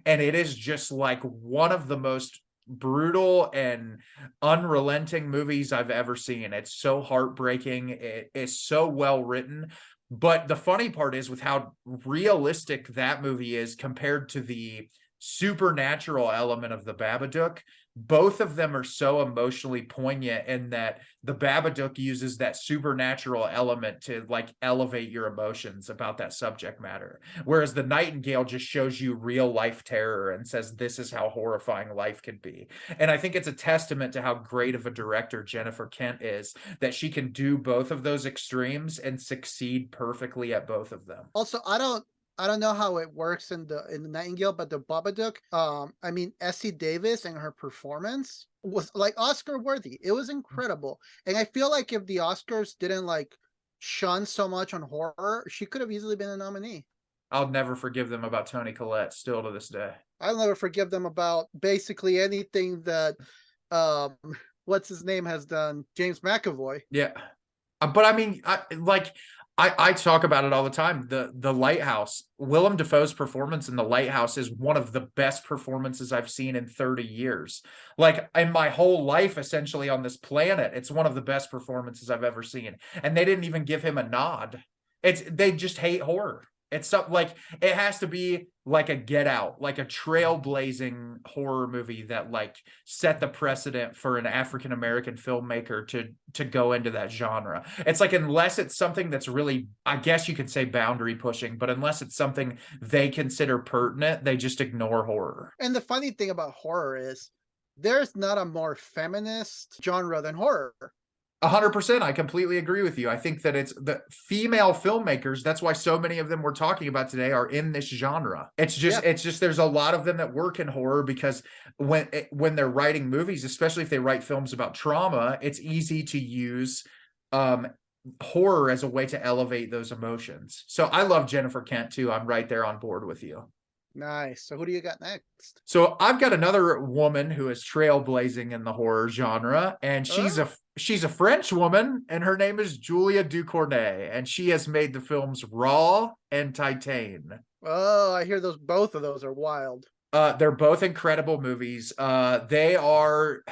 And it is just like one of the most brutal and unrelenting movies I've ever seen. It's so heartbreaking. It is so well written. But the funny part is with how realistic that movie is compared to the supernatural element of the Babadook. Both of them are so emotionally poignant in that the Babadook uses that supernatural element to like elevate your emotions about that subject matter. Whereas the Nightingale just shows you real life terror and says, this is how horrifying life can be. And I think it's a testament to how great of a director Jennifer Kent is, that she can do both of those extremes and succeed perfectly at both of them. Also, I don't know how it works in the Nightingale, but the Babadook, I mean, Essie Davis and her performance was like Oscar worthy. It was incredible. And I feel like if the Oscars didn't like shun so much on horror, she could have easily been a nominee. I'll never forgive them about Toni Collette still to this day. I'll never forgive them about basically anything that um what's his name has done, James McAvoy. Yeah. But I mean, I talk about it all the time. The Lighthouse, Willem Dafoe's performance in The Lighthouse is one of the best performances I've seen in 30 years. Like in my whole life, essentially on this planet, it's one of the best performances I've ever seen. And they didn't even give him a nod. They just hate horror. It's something like it has to be like a Get Out, like a trailblazing horror movie that like set the precedent for an African American filmmaker to go into that genre. It's like unless it's something that's really, I guess you could say boundary pushing, but unless it's something they consider pertinent, they just ignore horror. And the funny thing about horror is there's not a more feminist genre than horror. 100%. I completely agree with you. I think that it's the female filmmakers. That's why so many of them we're talking about today are in this genre. It's just there's a lot of them that work in horror because when they're writing movies, especially if they write films about trauma, it's easy to use horror as a way to elevate those emotions. So I love Jennifer Kent too. I'm right there on board with you. Nice. So who do you got next? So I've got another woman who is trailblazing in the horror genre, and she's a French woman, and her name is Julia Ducournau, and she has made the films Raw and Titane. Oh, I hear both of those are wild. They're both incredible movies. They are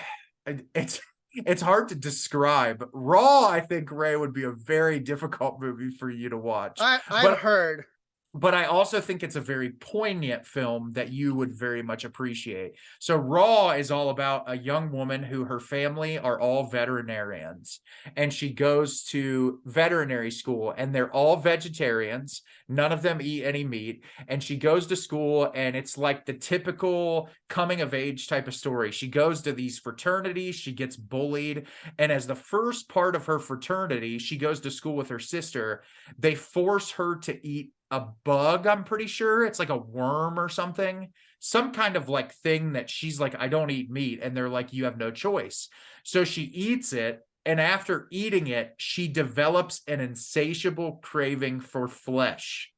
it's hard to describe. Raw, I think, Ray, would be a very difficult movie for you to watch. I've heard. But I also think it's a very poignant film that you would very much appreciate. So Raw is all about a young woman who her family are all veterinarians. And she goes to veterinary school and they're all vegetarians. None of them eat any meat. And she goes to school and it's like the typical coming of age type of story. She goes to these fraternities. She gets bullied. And as the first part of her fraternity, she goes to school with her sister. They force her to eat a bug, I'm pretty sure. It's like a worm or something. Some kind of like thing that she's like, I don't eat meat. And they're like, you have no choice. So she eats it. And after eating it, she develops an insatiable craving for flesh,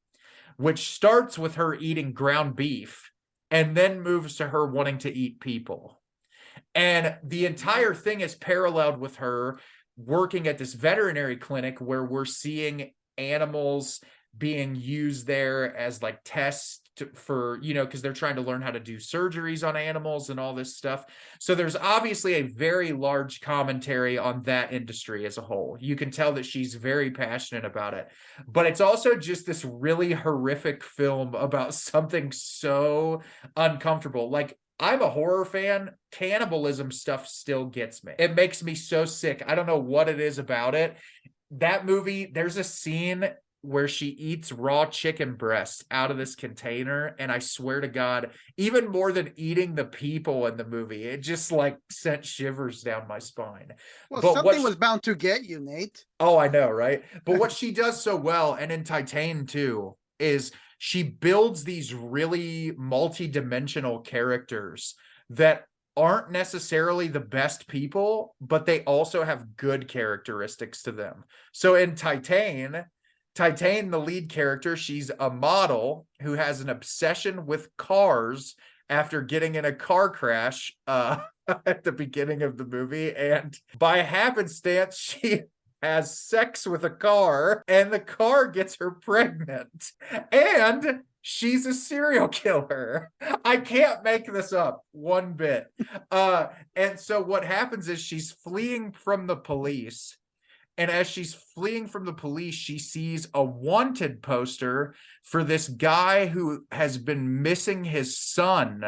which starts with her eating ground beef and then moves to her wanting to eat people. And the entire thing is paralleled with her working at this veterinary clinic where we're seeing animals being used there as like tests for, because they're trying to learn how to do surgeries on animals and all this stuff. So there's obviously a very large commentary on that industry as a whole. You can tell that she's very passionate about it, but it's also just this really horrific film about something so uncomfortable. Like, I'm a horror fan. Cannibalism stuff still gets me. It makes me so sick. I don't know what it is about it. That movie, there's a scene where she eats raw chicken breast out of this container. And I swear to God, even more than eating the people in the movie, it just like sent shivers down my spine. Well, but something was bound to get you, Nate. Oh, I know, right? But what she does so well, and in Titane too, is she builds these really multi-dimensional characters that aren't necessarily the best people, but they also have good characteristics to them. So in Titane, the lead character, she's a model who has an obsession with cars after getting in a car crash at the beginning of the movie. And by happenstance, she has sex with a car and the car gets her pregnant. And she's a serial killer. I can't make this up one bit. And so what happens is she's fleeing from the police. And as she's fleeing from the police, she sees a wanted poster for this guy who has been missing his son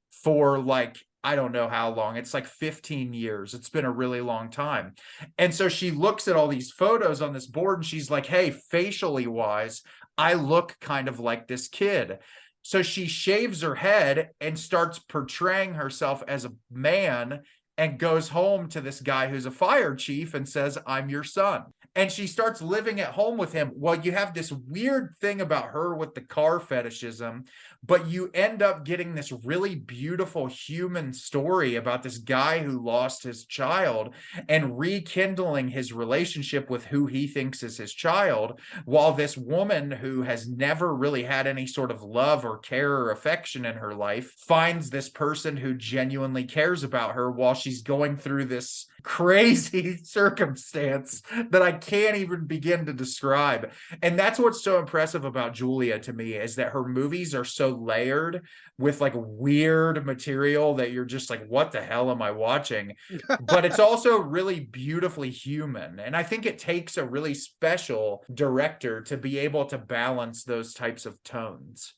for like, I don't know how long. It's like 15 years. It's been a really long time. And so she looks at all these photos on this board and she's like, hey, facially wise, I look kind of like this kid. So she shaves her head and starts portraying herself as a man and goes home to this guy who's a fire chief and says, I'm your son. and she starts living at home with him. Well, you have this weird thing about her with the car fetishism, but you end up getting this really beautiful human story about this guy who lost his child and rekindling his relationship with who he thinks is his child, while this woman who has never really had any sort of love or care or affection in her life finds this person who genuinely cares about her while she's going through this crazy circumstance that I can't even begin to describe. And that's what's so impressive about Julia to me, is that her movies are so layered with like weird material that you're just like, what the hell am I watching? But it's also really beautifully human. And I think it takes a really special director to be able to balance those types of tones.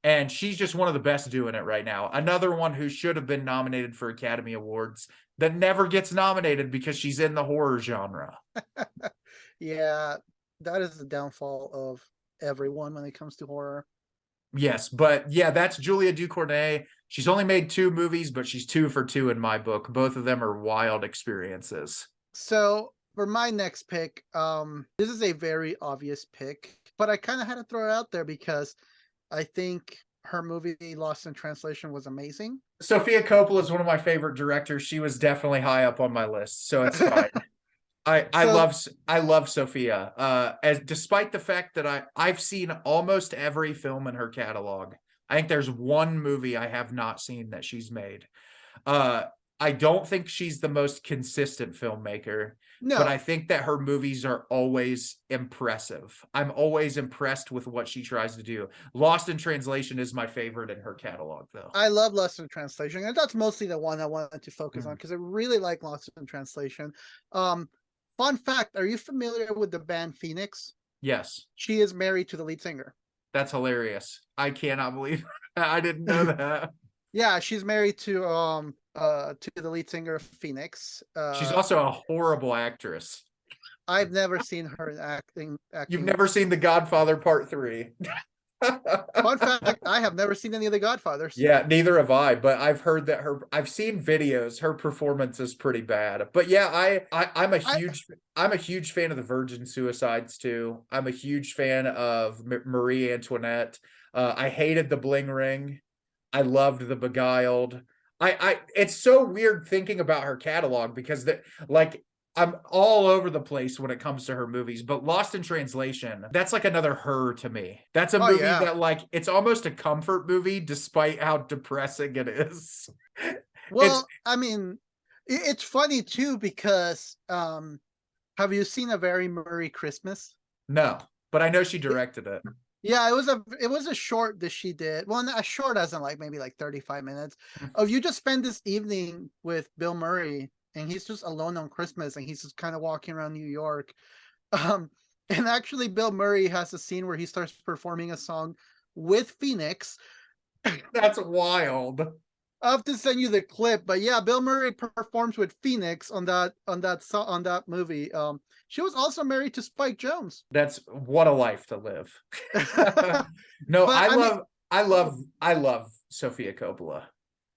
And she's just one of the best doing it right now. Another one who should have been nominated for Academy Awards that never gets nominated because she's in the horror genre. Yeah, that is the downfall of everyone when it comes to horror. Yes, but yeah, that's Julia Ducournau. She's only made 2 movies, but she's 2 for 2 in my book. Both of them are wild experiences. So for my next pick, this is a very obvious pick, but I kind of had to throw it out there because I think her movie Lost in Translation was amazing. Sofia Coppola is one of my favorite directors. She was definitely high up on my list, so it's fine. I love Sophia. As despite the fact that I've seen almost every film in her catalog. I think there's one movie I have not seen that she's made. I don't think she's the most consistent filmmaker, but I think that her movies are always impressive. I'm always impressed with what she tries to do. Lost in Translation is my favorite in her catalog, though. I love Lost in Translation, and that's mostly the one I wanted to focus on because I really like Lost in Translation. Fun fact, are you familiar with the band Phoenix? Yes. She is married to the lead singer. That's hilarious. I cannot believe I didn't know that. Yeah, she's married to the lead singer of Phoenix. She's also a horrible actress. I've never seen her acting. You've never seen The Godfather Part 3. Fun fact, I have never seen any of the Godfathers. Yeah, neither have I, but I've heard that I've seen videos, her performance is pretty bad. But yeah, I'm a huge fan of the Virgin Suicides too. I'm a huge fan of Marie Antoinette. I hated The Bling Ring. I loved The Beguiled. It's so weird thinking about her catalog because I'm all over the place when it comes to her movies, but Lost in Translation, that's like another Her to me. That's a movie that like, it's almost a comfort movie despite how depressing it is. Well, I mean, it's funny too because have you seen A Very Merry Christmas? No, but I know she directed it. Yeah, it was a short that she did. Well, not a short as in like maybe like 35 minutes. Of you just spend this evening with Bill Murray and he's just alone on Christmas and he's just kind of walking around New York. And actually Bill Murray has a scene where he starts performing a song with Phoenix. That's wild. I'll have to send you the clip, but yeah, Bill Murray performs with Phoenix on that movie. She was also married to Spike Jonze. That's what a life to live. No, but I love Sofia Coppola.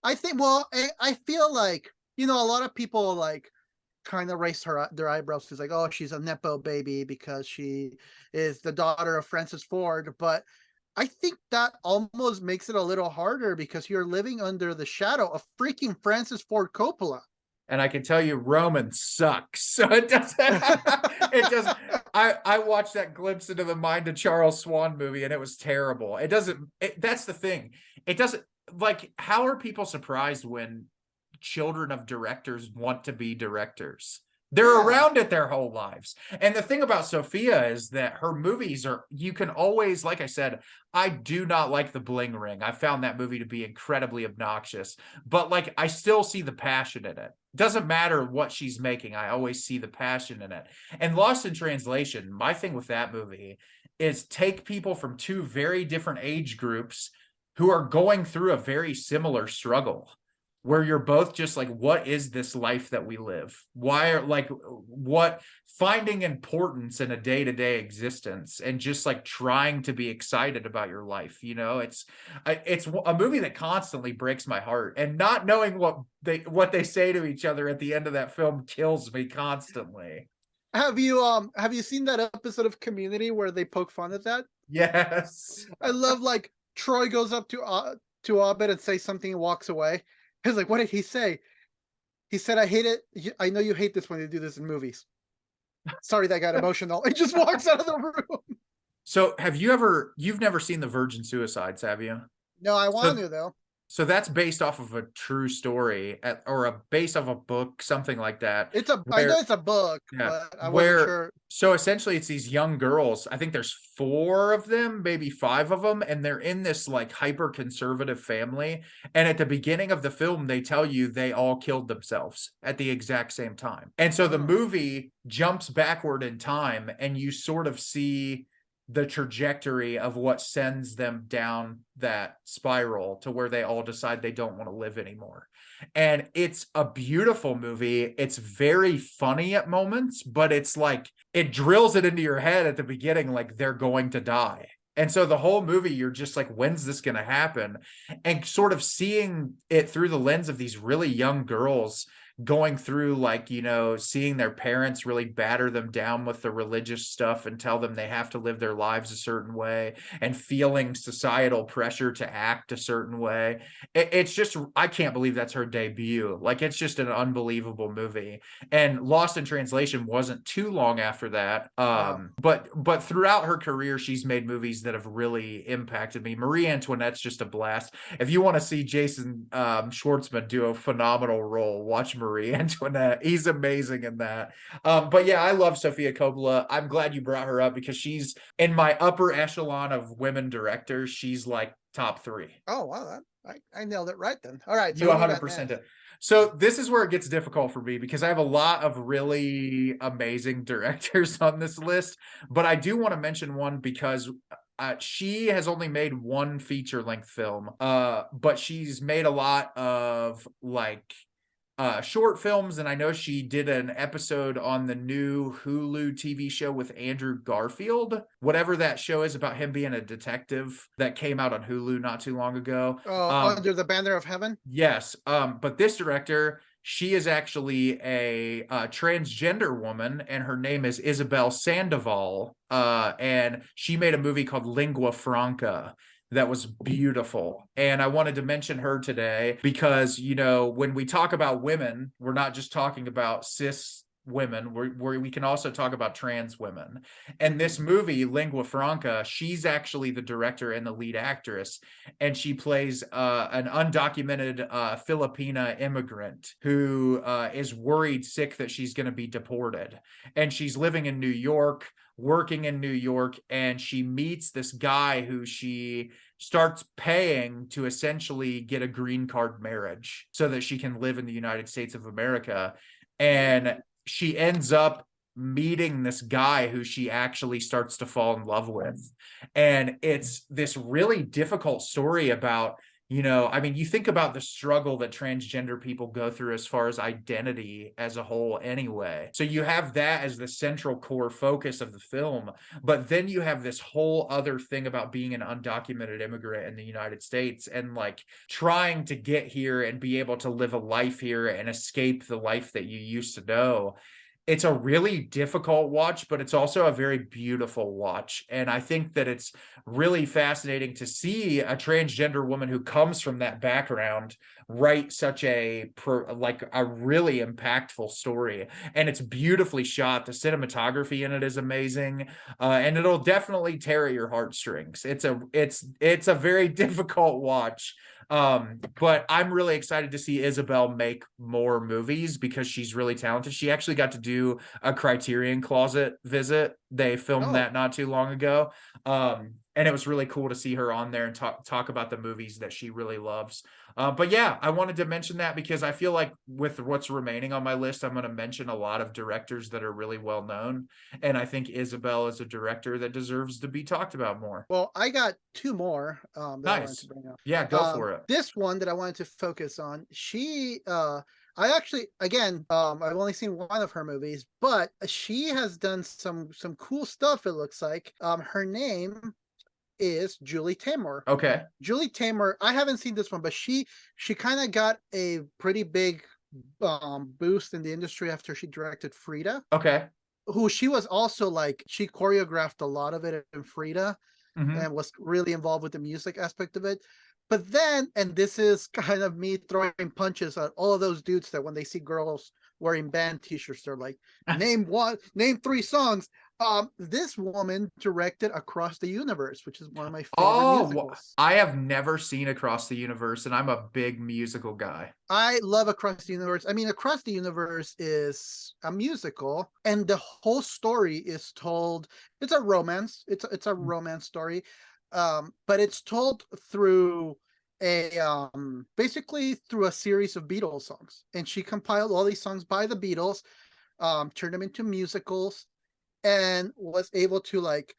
I think, well, I feel like, you know, a lot of people like kind of raise their eyebrows because like, oh, she's a Nepo baby because she is the daughter of Francis Ford. But I think that almost makes it a little harder because you're living under the shadow of freaking Francis Ford Coppola. And I can tell you Roman sucks. So it doesn't, I watched that Glimpse into the Mind of Charles Swan movie and it was terrible. That's the thing. It doesn't, like, how are people surprised when children of directors want to be directors? They're around it their whole lives. And the thing about Sophia is that her movies you can always, like I said, I do not like The Bling Ring. I found that movie to be incredibly obnoxious, but like, I still see the passion in it. Doesn't matter what she's making. I always see the passion in it. And Lost in Translation, my thing with that movie is take people from 2 very different age groups who are going through a very similar struggle, where you're both just like, what is this life that we live? Finding importance in a day-to-day existence and just like trying to be excited about your life. You know, it's a movie that constantly breaks my heart, and not knowing what they say to each other at the end of that film kills me constantly. Have you seen that episode of Community where they poke fun at that? Yes. I love like Troy goes up to Abed and says something and walks away. He's like, what did he say? He said, I hate it. I know you hate this when they do this in movies. Sorry, that got emotional. He just walks out of the room. So you've never seen the Virgin Suicides, have you? No, I want to though. So that's based off of a true story or based off a book, something like that. I know it's a book, but I wasn't sure. So essentially it's these young girls. I think there's 4 of them, maybe 5 of them, and they're in this like hyper conservative family. And at the beginning of the film, they tell you they all killed themselves at the exact same time. And so the movie jumps backward in time, and you sort of see the trajectory of what sends them down that spiral to where they all decide they don't want to live anymore. And it's a beautiful movie. It's very funny at moments, but it's like it drills it into your head at the beginning like they're going to die. And so the whole movie, you're just like, when's this going to happen? And sort of seeing it through the lens of these really young girls going through, like, you know, seeing their parents really batter them down with the religious stuff and tell them they have to live their lives a certain way, and feeling societal pressure to act a certain way. It's just, I can't believe that's her debut. Like, it's just an unbelievable movie. And Lost in Translation wasn't too long after that. But throughout her career, she's made movies that have really impacted me. Marie Antoinette's just a blast. If you want to see Jason Schwartzman do a phenomenal role, watch Marie Antoinette. He's amazing in that. But yeah, I love Sofia Coppola. I'm glad you brought her up because she's in my upper echelon of women directors. She's like top 3. Oh, wow. I nailed it right then. All right. So you 100% did. So this is where it gets difficult for me because I have a lot of really amazing directors on this list, but I do want to mention one because she has only made one feature-length film, but she's made a lot of like short films, and I know she did an episode on the new Hulu TV show with Andrew Garfield, whatever that show is about him being a detective, that came out on Hulu not too long ago. Under the Banner of Heaven? Yes. But this director, she is actually a transgender woman, and her name is Isabel Sandoval, and she made a movie called Lingua Franca that was beautiful. And I wanted to mention her today because, you know, when we talk about women, we're not just talking about cis women, we can also talk about trans women. And this movie, Lingua Franca, she's actually the director and the lead actress, and she plays an undocumented Filipina immigrant who is worried sick that she's going to be deported. And she's living in New York, working in New York, and she meets this guy who she starts paying to essentially get a green card marriage so that she can live in the United States of America. And she ends up meeting this guy who she actually starts to fall in love with. And it's this really difficult story about, you know, I mean, you think about the struggle that transgender people go through as far as identity as a whole anyway. So you have that as the central core focus of the film, but then you have this whole other thing about being an undocumented immigrant in the United States and like trying to get here and be able to live a life here and escape the life that you used to know. It's a really difficult watch, but it's also a very beautiful watch. And I think that it's really fascinating to see a transgender woman who comes from that background write such a really impactful story. And it's beautifully shot. The cinematography in it is amazing. And it'll definitely tear at your heartstrings. It's a very difficult watch. But I'm really excited to see Isabel make more movies because she's really talented. She actually got to do a Criterion Closet visit. They filmed that not too long ago. And it was really cool to see her on there and talk about the movies that she really loves. But yeah, I wanted to mention that because I feel like with what's remaining on my list, I'm going to mention a lot of directors that are really well known. And I think Isabel is a director that deserves to be talked about more. Well, I got 2 more. That I wanted to bring up. Yeah, go for it. This one that I wanted to focus on, I actually, again, I've only seen one of her movies, but she has done some cool stuff, it looks like. Her name is Julie Taymor. Okay. Julie Taymor, I haven't seen this one, but she kind of got a pretty big boost in the industry after she directed Frida. Okay. who she was also like, she choreographed a lot of it in Frida Mhm. and was really involved with the music aspect of it. But then, and this is kind of me throwing punches at all of those dudes that when they see girls wearing band t-shirts, they're like, name 3 songs. This woman directed Across the Universe, which is one of my favorite musicals. I have never seen Across the Universe, and I'm a big musical guy. I love Across the Universe. I mean, Across the Universe is a musical, and the whole story is told. It's a romance. It's a romance story, but it's told through basically through a series of Beatles songs. And she compiled all these songs by the Beatles, turned them into musicals, and was able to like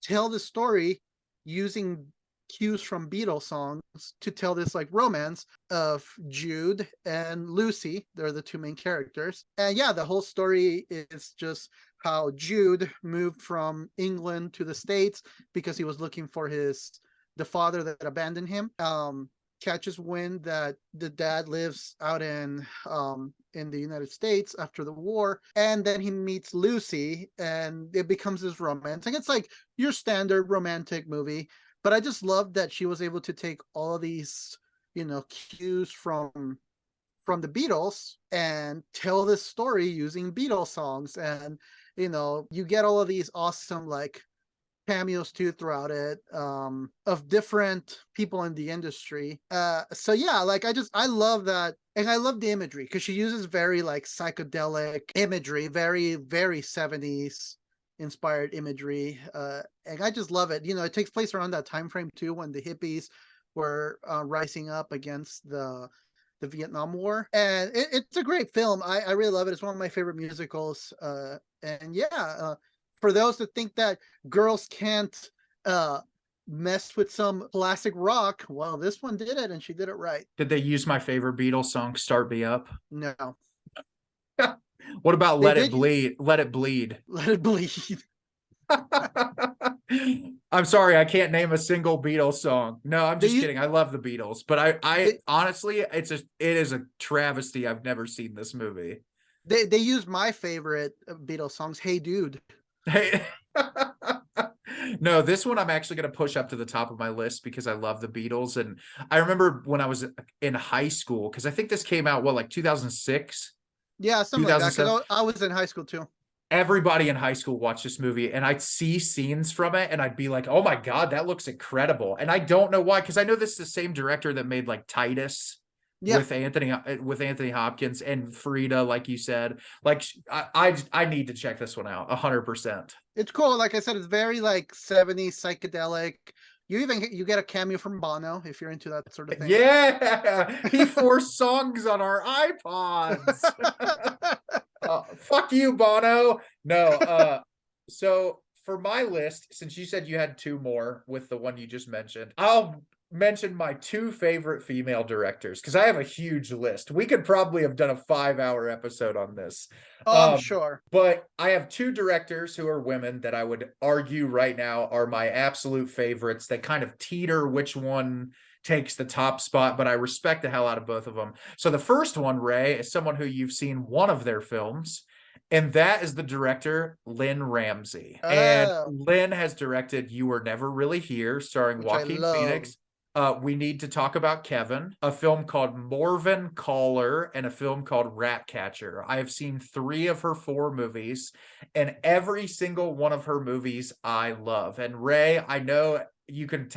tell the story using cues from Beatles songs to tell this like romance of Jude and Lucy. They're the 2 main characters. And yeah, the whole story is just how Jude moved from England to the States because he was looking for the father that abandoned him. Catches wind that the dad lives out in the United States after the war, and then he meets Lucy, and it becomes this romance. And it's like your standard romantic movie, but I just love that she was able to take all of these, cues from the Beatles and tell this story using Beatles songs. And you get all of these awesome like cameos too throughout it, of different people in the industry. So yeah, like I love that, and I love the imagery because she uses very like psychedelic imagery, very very 70s inspired imagery, and I just love it. It takes place around that time frame too, when the hippies were rising up against the Vietnam War, and it's a great film. I really love it. It's one of my favorite musicals, and yeah, for those that think that girls can't mess with some classic rock, well, this one did it, and she did it right. Did they use my favorite Beatles song, Start Me Up? No. What about They Let It did Bleed? Let It Bleed. Let It Bleed. I'm sorry, I can't name a single Beatles song. No, I'm just kidding. I love the Beatles, but I honestly, it is a travesty. I've never seen this movie. They use my favorite Beatles songs, Hey Dude. Hey. No, this one I'm actually going to push up to the top of my list because I love the Beatles. And I remember when I was in high school, because I think this came out, like 2006? Yeah, something like that, because I was in high school too. Everybody in high school watched this movie, and I'd see scenes from it and I'd be like, oh my God, that looks incredible. And I don't know why, because I know this is the same director that made like Titus. Yeah. with Anthony Hopkins and Frida, like you said. Like I need to check this one out 100%. It's cool. Like I said, it's very like 70s psychedelic. You get a cameo from Bono if you're into that sort of thing. Yeah, he forced songs on our iPods. Fuck you, Bono. No, so for my list, since you said you had 2 more with the one you just mentioned, I'll mention my 2 favorite female directors because I have a huge list. We could probably have done a 5-hour episode on this. Oh, I'm sure. But I have 2 directors who are women that I would argue right now are my absolute favorites. They kind of teeter which one takes the top spot, but I respect the hell out of both of them. So the first one, Ray, is someone who you've seen one of their films, and that is the director, Lynn Ramsey. And Lynn has directed You Were Never Really Here, starring Joaquin Phoenix. We Need to Talk About Kevin, a film called Morven Caller, and a film called Ratcatcher. I have seen 3 of her 4 movies, and every single one of her movies I love. And Ray, I know you can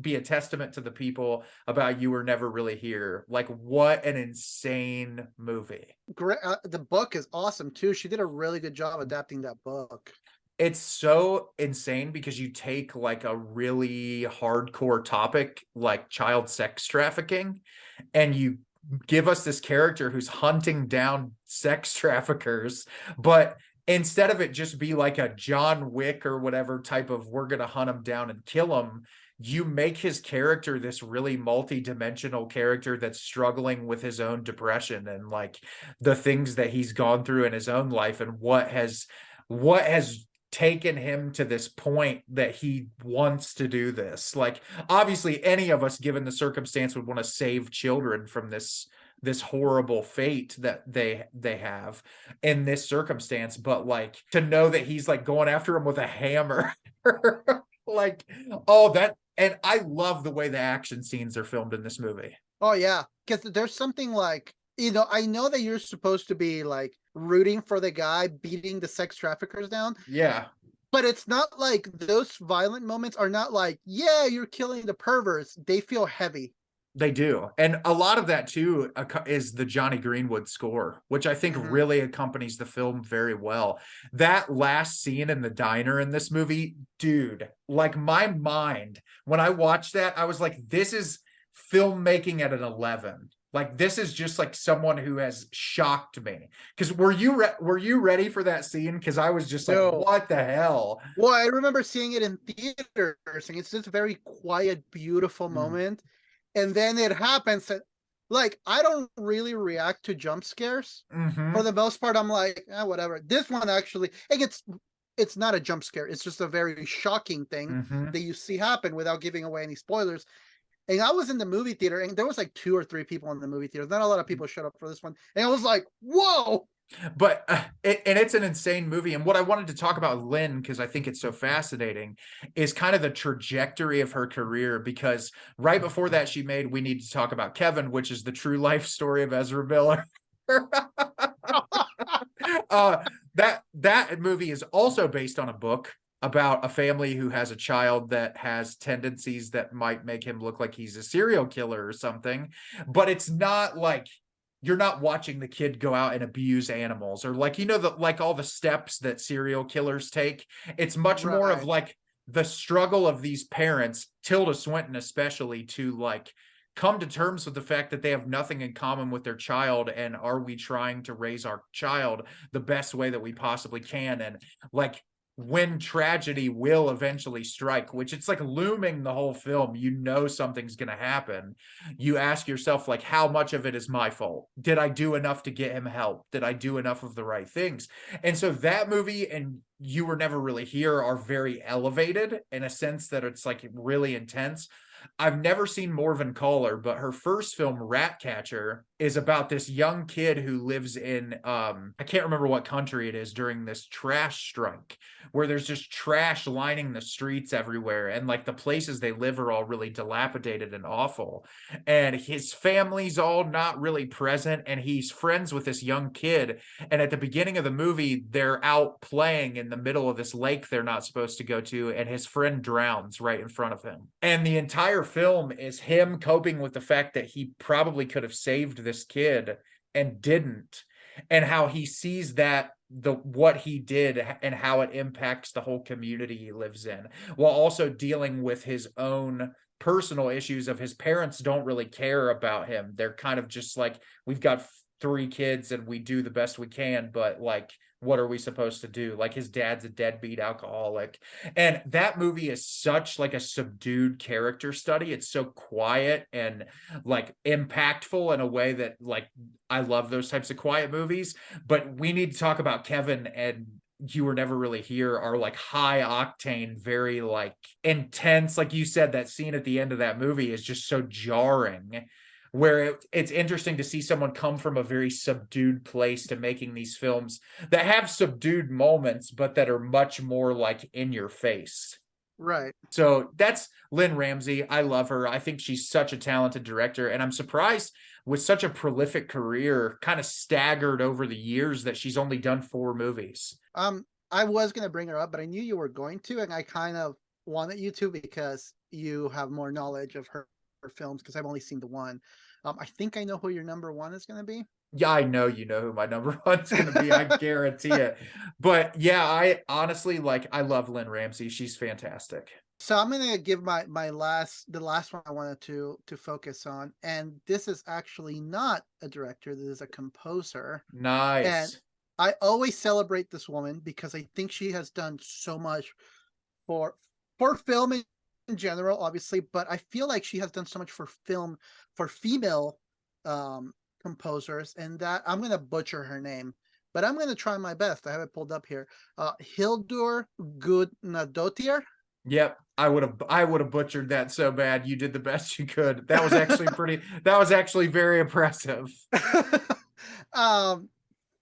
be a testament to the people about You Were Never Really Here. Like, what an insane movie. Great. The book is awesome too. She did a really good job adapting that book. It's so insane because you take like a really hardcore topic like child sex trafficking, and you give us this character who's hunting down sex traffickers, but instead of it just be like a John Wick or whatever type of we're going to hunt him down and kill him, you make his character this really multi-dimensional character that's struggling with his own depression and like the things that he's gone through in his own life and what has taken him to this point that he wants to do this. Like, obviously any of us given the circumstance would want to save children from this this horrible fate that they have in this circumstance, but like to know that he's like going after him with a hammer. Like, oh, that, and I love the way the action scenes are filmed in this movie. Oh yeah, because there's something like, you know, I know that you're supposed to be like rooting for the guy beating the sex traffickers down, Yeah. but it's not like those violent moments are not like, yeah, you're killing the perverts. They feel heavy. They do. And a lot of that too is the Johnny Greenwood score, which I think really accompanies the film very well. That last scene in the diner in this movie, dude, like my mind, when I watched that, I was like, this is filmmaking at an 11. Like this is just like someone who has shocked me. Because were you ready for that scene? Because I was just like, No. what the hell? Well, I remember seeing it in theaters, and it's just a very quiet, beautiful moment. And then it happens that, like, I don't really react to jump scares. For the most part, I'm like, whatever. This one actually, like, it's not a jump scare. It's just a very shocking thing that you see happen without giving away any spoilers. And I was in the movie theater, and there was like 2 or 3 people in the movie theater. Not a lot of people showed up for this one. And I was like, whoa! But and it's an insane movie. And what I wanted to talk about Lynn, because I think it's so fascinating, is kind of the trajectory of her career. Because right before that, she made We Need to Talk About Kevin, which is the true life story of Ezra Miller. That movie is also based on a book about a family who has a child that has tendencies that might make him look like he's a serial killer or something. But it's not like, you're not watching the kid go out and abuse animals, or like, you know, like all the steps that serial killers take. It's much more of like the struggle of these parents, Tilda Swinton especially, to like come to terms with the fact that they have nothing in common with their child, and are we trying to raise our child the best way that we possibly can. And like, when tragedy will eventually strike, which it's like looming the whole film, you know something's going to happen. You ask yourself, like, how much of it is my fault? Did I do enough to get him help? Did I do enough of the right things? And so that movie and You Were Never Really Here are very elevated in a sense that it's like really intense. I've never seen Morven Caller, but her first film, Ratcatcher, is about this young kid who lives in, I can't remember what country it is, during this trash strike, where there's just trash lining the streets everywhere. And like the places they live are all really dilapidated and awful. And his family's all not really present. And he's friends with this young kid. And at the beginning of the movie, they're out playing in the middle of this lake they're not supposed to go to. And his friend drowns right in front of him. And the entire film is him coping with the fact that he probably could have saved this kid and didn't, and how he sees that what he did and how it impacts the whole community he lives in, while also dealing with his own personal issues of his parents don't really care about him. They're kind of just like, we've got 3 kids and we do the best we can, but like, what are we supposed to do? Like, his dad's a deadbeat alcoholic. And that movie is such like a subdued character study. It's so quiet and like impactful in a way that, like, I love those types of quiet movies. But We Need to Talk About Kevin and You Were Never Really Here are like high octane, very like intense. Like you said, that scene at the end of that movie is just so jarring, where it's interesting to see someone come from a very subdued place to making these films that have subdued moments, but that are much more like in your face. Right. So that's Lynn Ramsey. I love her. I think she's such a talented director, and I'm surprised with such a prolific career, kind of staggered over the years, that she's only done 4 movies. I was going to bring her up, but I knew you were going to, and I kind of wanted you to because you have more knowledge of her films, because I've only seen the one. I think I know who your number 1 is going to be. Yeah, I know you know who my number 1 is going to be. I guarantee it. But yeah, I honestly, like, I love Lynn Ramsey. She's fantastic. So I'm going to give the last one I wanted to focus on, and this is actually not a director. This is a composer. Nice. And I always celebrate this woman because I think she has done so much for film in general, obviously, but I feel like she has done so much for film for female composers, and that I'm going to butcher her name, but I'm going to try my best. I have it pulled up here. Hildur Gudnadottir. Yep. I would have butchered that so bad. You did the best you could. That was actually that was actually very impressive. um,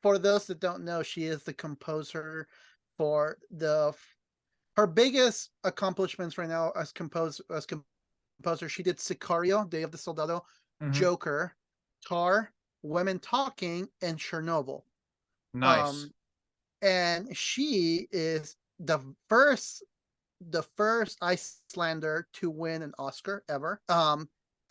for those that don't know, she is the composer for her biggest accomplishments right now as composer. She did Sicario, Day of the Soldado, Mhm. Joker, Tar, Women Talking, and Chernobyl. Nice. Um, and she is first the first Icelander to win an Oscar ever.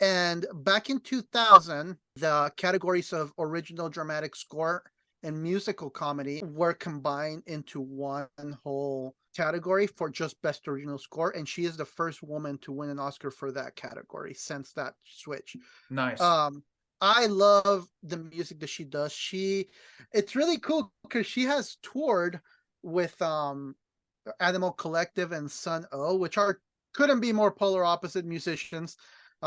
And back in 2000, the categories of original dramatic score and musical comedy were combined into one whole category for just best original score, and she is the first woman to win an Oscar for that category since that switch. Nice. um I love the music that she does. It's really cool because she has toured with Animal Collective and Sun O, which are couldn't be more polar opposite musicians.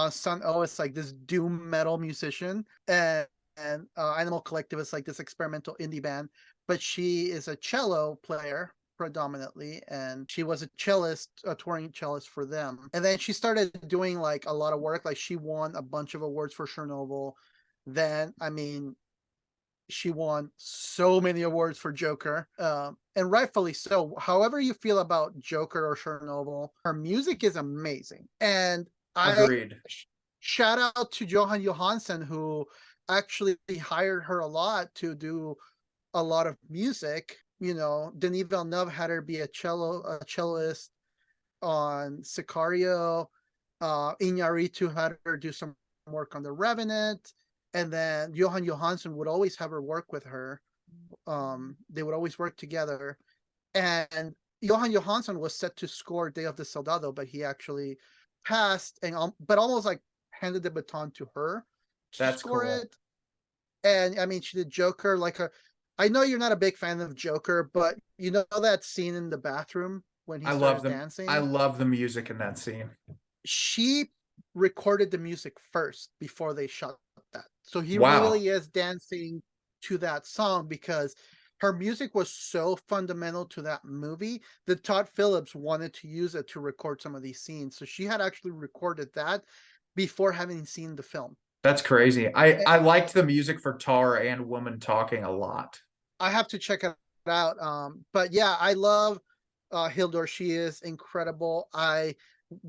Sun O is like this doom metal musician, and Animal Collective is like this experimental indie band. But she is a cello player predominantly, and she was a touring cellist for them. And then she started doing like a lot of work. Like she won a bunch of awards for Chernobyl. Then, I mean, she won so many awards for Joker, and rightfully so. However you feel about Joker or Chernobyl, her music is amazing. And I Agreed. shout out to Johan Johansson, who actually hired her a lot to do a lot of music. You know, Denis Villeneuve had her be a cellist on Sicario. Iñárritu had her do some work on The Revenant, and then Johan Johansson would always have her work with her. They would always work together, and Johan Johansson was set to score Day of the Soldado, but he actually passed, and but almost like handed the baton to her to That's score cool. it. And I mean, she did Joker. I know you're not a big fan of Joker, but you know that scene in the bathroom when he I love starts them. I dancing? love the music in that scene. She recorded the music first before they shot that. So he Wow. really is dancing to that song because her music was so fundamental to that movie that Todd Phillips wanted to use it to record some of these scenes. So she had actually recorded that before having seen the film. That's crazy. I liked the music for Tar and Woman Talking a lot. I have to check it out. But yeah, I love Hildur. She is incredible. I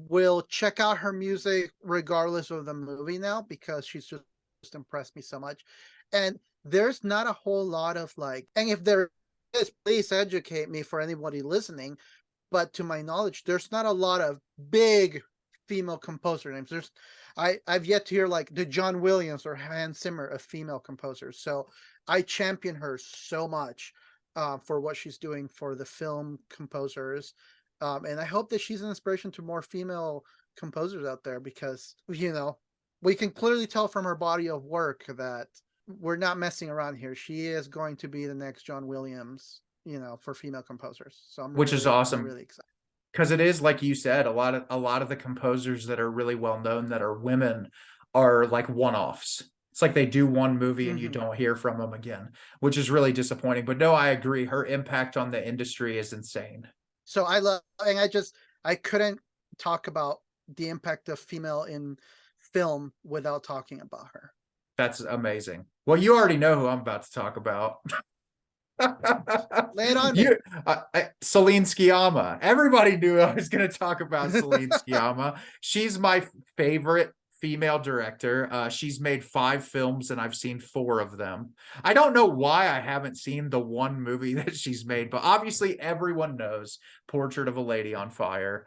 will check out her music regardless of the movie now because she's just impressed me so much. And there's not a whole lot of like, and if there is, please educate me for anybody listening. But to my knowledge, there's not a lot of big female composer names. I've yet to hear like the John Williams or Hans Zimmer of female composers. So I champion her so much for what she's doing for the film composers. And I hope that she's an inspiration to more female composers out there because, you know, we can clearly tell from her body of work that we're not messing around here. She is going to be the next John Williams, you know, for female composers. So Which is I'm awesome really excited. because it is like you said, a lot of the composers that are really well known that are women are like one-offs. It's like they do one movie and you Mm-hmm. don't hear from them again, which is really disappointing. But no, I agree. Her impact on the industry is insane. So and I couldn't talk about the impact of female in film without talking about her. That's amazing. Well, you already know who I'm about to talk about. Lay it on me. You, Celine Sciamma. Everybody knew I was going to talk about Celine Sciamma. She's my favorite female director. She's made 5 films and I've seen 4 of them. I don't know why I haven't seen the one movie that she's made, but obviously everyone knows Portrait of a Lady on Fire.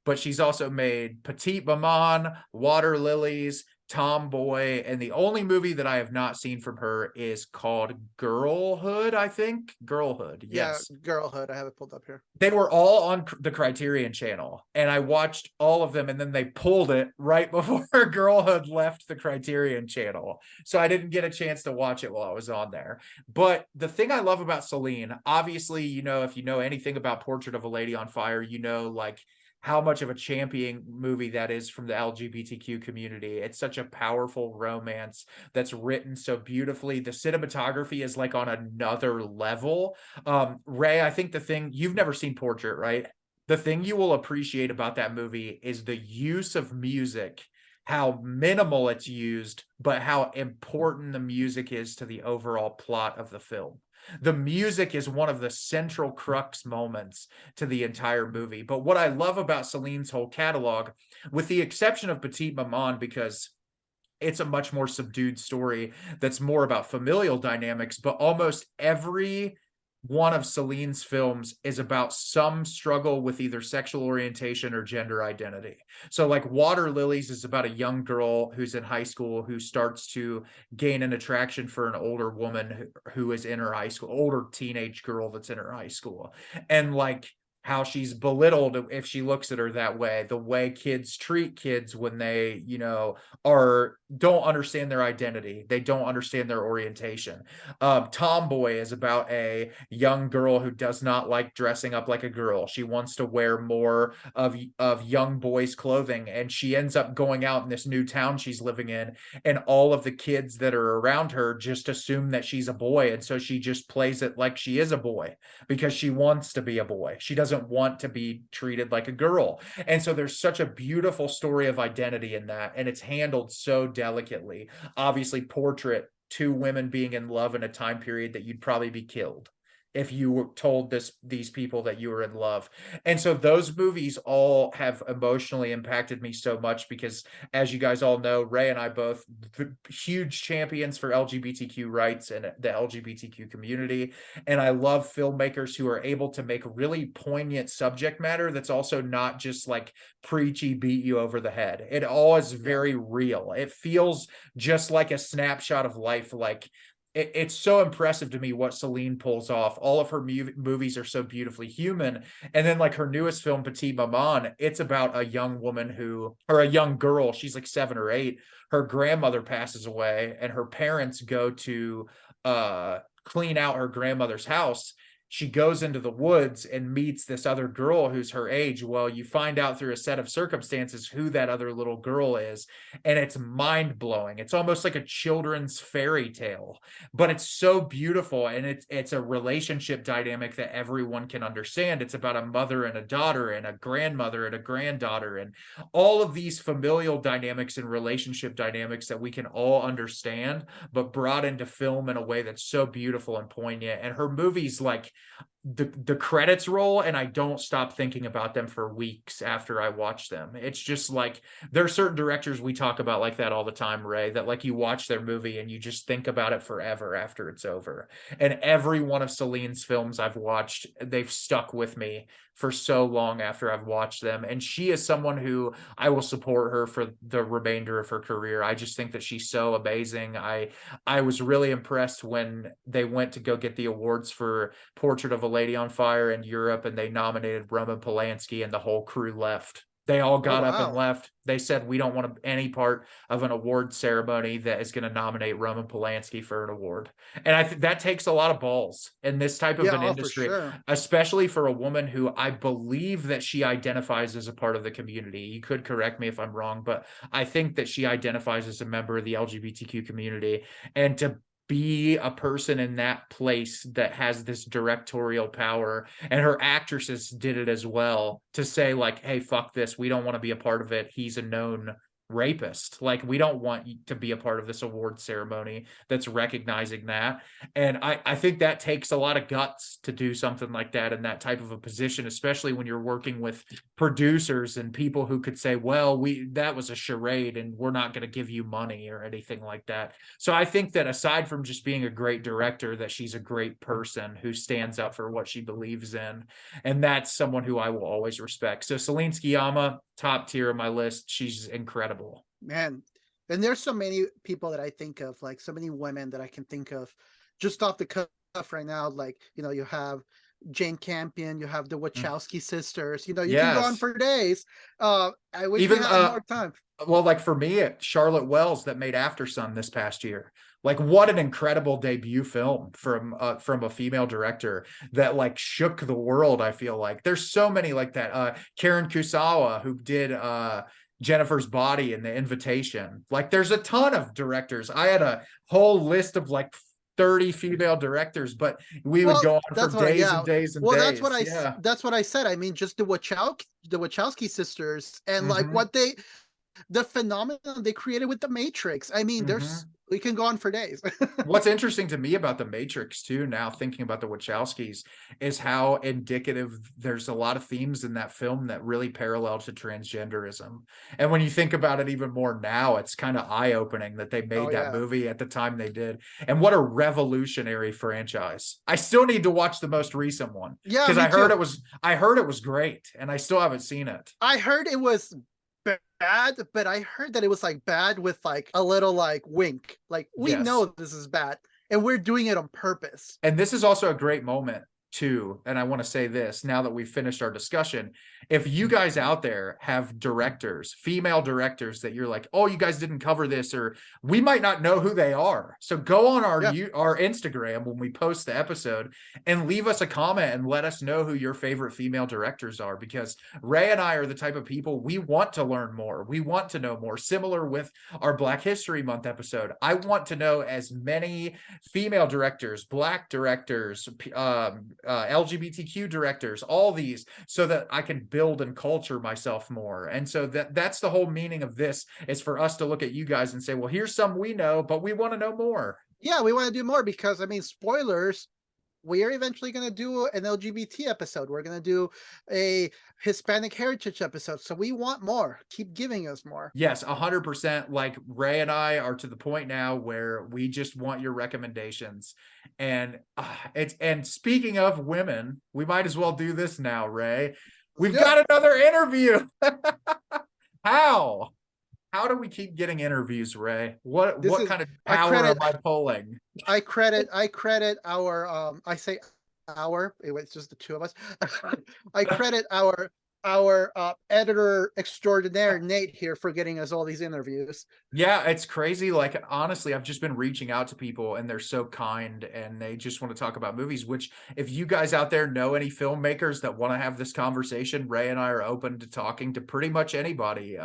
But she's also made Petite Maman, Water Lilies, Tomboy, and the only movie that I have not seen from her is called Girlhood, I think. Girlhood, Yeah, yes. Girlhood. I have it pulled up here. They were all on the Criterion channel, and I watched all of them, and then they pulled it right before Girlhood left the Criterion channel. So I didn't get a chance to watch it while I was on there. But the thing I love about Celine, obviously, you know, if you know anything about Portrait of a Lady on Fire, you know, like, how much of a champion movie that is from the LGBTQ community. It's such a powerful romance that's written so beautifully. The cinematography is like on another level. Ray, I think the thing, you've never seen Portrait, right? the thing you will appreciate about that movie is the use of music, how minimal it's used, but how important the music is to the overall plot of the film. The music is one of the central crux moments to the entire movie. But what I love about Celine's whole catalog, with the exception of Petite Maman, because it's a much more subdued story that's more about familial dynamics, but almost every one of Celine's films is about some struggle with either sexual orientation or gender identity. So like Water Lilies is about a young girl who's in high school who starts to gain an attraction for an older woman who is in her high school, older teenage girl that's in her high school. And like how she's belittled if she looks at her that way, the way kids treat kids when they, you know, don't understand their identity, they don't understand their orientation. Tomboy is about a young girl who does not like dressing up like a girl. She wants to wear more of young boys' clothing, and she ends up going out in this new town she's living in, and all of the kids that are around her just assume that she's a boy, and so she just plays it like she is a boy because she wants to be a boy. She doesn't want to be treated like a girl. And so there's such a beautiful story of identity in that, and it's handled so delicately. Obviously, Portrait, two women being in love in a time period that you'd probably be killed if you were told these people that you were in love. And so those movies all have emotionally impacted me so much because, as you guys all know, Ray and I both huge champions for LGBTQ rights and the LGBTQ community. And I love filmmakers who are able to make really poignant subject matter that's also not just like preachy, beat you over the head. It all is very real. It feels just like a snapshot of life. Like, it's so impressive to me what Celine pulls off. All of her movies are so beautifully human. And then like her newest film, Petite Maman, it's about a young woman or a young girl, she's like 7 or 8. Her grandmother passes away and her parents go to clean out her grandmother's house. She goes into the woods and meets this other girl who's her age. Well, you find out through a set of circumstances who that other little girl is, and it's mind-blowing. It's almost like a children's fairy tale, but it's so beautiful, and it's a relationship dynamic that everyone can understand. It's about a mother and a daughter and a grandmother and a granddaughter, and all of these familial dynamics and relationship dynamics that we can all understand, but brought into film in a way that's so beautiful and poignant. And her movies, like, the credits roll and I don't stop thinking about them for weeks after I watch them. It's just like, there are certain directors we talk about like that all the time, Ray, that like you watch their movie and you just think about it forever after it's over. And every one of Celine's films I've watched, they've stuck with me for so long after I've watched them. And she is someone who I will support her for the remainder of her career. I just think that she's so amazing. I was really impressed when they went to go get the awards for Portrait of a Lady on Fire in Europe, and they nominated Roman Polanski, and the whole crew left. They all got up and left. They said, we don't want any part of an award ceremony that is going to nominate Roman Polanski for an award. And I think that takes a lot of balls in this type of an industry, especially for a woman who I believe that she identifies as a part of the community. You could correct me if I'm wrong, but I think that she identifies as a member of the LGBTQ community. And to be a person in that place that has this directorial power, and her actresses did it as well, to say like, hey, fuck this, we don't want to be a part of it, he's a known rapist, like we don't want you to be a part of this award ceremony that's recognizing that. And I think that takes a lot of guts to do something like that in that type of a position, especially when you're working with producers and people who could say, well, that was a charade and we're not going to give you money or anything like that. So I think that aside from just being a great director, that she's a great person who stands up for what she believes in, and that's someone who I will always respect. So Celine Sciamma, top tier of my list. She's incredible, man. And there's so many people that I think of, like so many women that I can think of just off the cuff right now. Like, you know, you have Jane Campion, you have the Wachowski sisters, you know, you can go on for days. I wish we had more time. Well, like for me, Charlotte Wells, that made After Sun this past year. Like, what an incredible debut film from a female director that like shook the world. I feel like there's so many like that. Karen Kusawa, who did Jennifer's Body and The Invitation. Like, there's a ton of directors. I had a whole list of like 30 female directors, but we would go on for days and days and days. That's what I said. I mean, just the Wachowski sisters, and like the phenomenon they created with the Matrix. I mean, we can go on for days. What's interesting to me about the Matrix too, now thinking about the Wachowskis, is how indicative there's a lot of themes in that film that really parallel to transgenderism. And when you think about it even more now, it's kind of eye-opening that they made that movie at the time they did. And what a revolutionary franchise. I still need to watch the most recent one. Yeah, because I heard it was great, and I still haven't seen it. I heard it was bad, but I heard that it was like bad with like a little like wink, like we know this is bad and we're doing it on purpose. And this is also a great moment too, and I want to say this now that we've finished our discussion. If you guys out there have directors, female directors, that you're like, oh, you guys didn't cover this, or we might not know who they are, so go on our Instagram when we post the episode and leave us a comment and let us know who your favorite female directors are, because Ray and I are the type of people, we want to learn more, we want to know more. Similar with our Black History Month episode, I want to know as many female directors, Black directors, LGBTQ directors, all these, so that I can build and culture myself more. And so that's the whole meaning of this, is for us to look at you guys and say, well, here's some we know, but we want to know more. Yeah, we want to do more, because I mean, spoilers, we are eventually going to do an LGBT episode. We're going to do a Hispanic heritage episode. So we want more. Keep giving us more. Yes, 100%. Like Ray and I are to the point now where we just want your recommendations. And and speaking of women, we might as well do this now, Ray. We've got another interview. How do we keep getting interviews, Ray? What kind of power am I pulling? I credit our I say our, it's just the two of us. I credit our editor extraordinaire Nate here for getting us all these interviews. Yeah, it's crazy. Like, honestly, I've just been reaching out to people and they're so kind and they just want to talk about movies, which if you guys out there know any filmmakers that want to have this conversation, Ray and I are open to talking to pretty much anybody.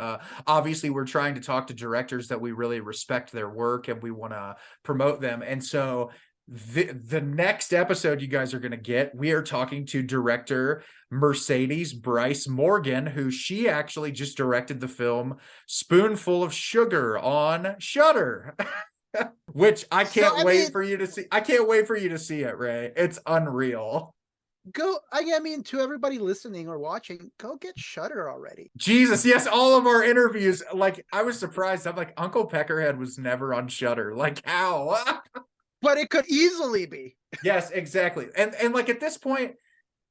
Obviously, we're trying to talk to directors that we really respect their work and we want to promote them. And so the next episode you guys are going to get, we are talking to director Mercedes Bryce Morgan, who she actually just directed the film Spoonful of Sugar on Shudder. Which I can't wait for you to see. I can't wait for you to see it, Ray. It's unreal. I mean, to everybody listening or watching, go get Shudder already. Jesus, yes, all of our interviews, like, I was surprised. I'm like, Uncle Peckerhead was never on Shudder. Like, how? But it could easily be. Yes, exactly. And like at this point,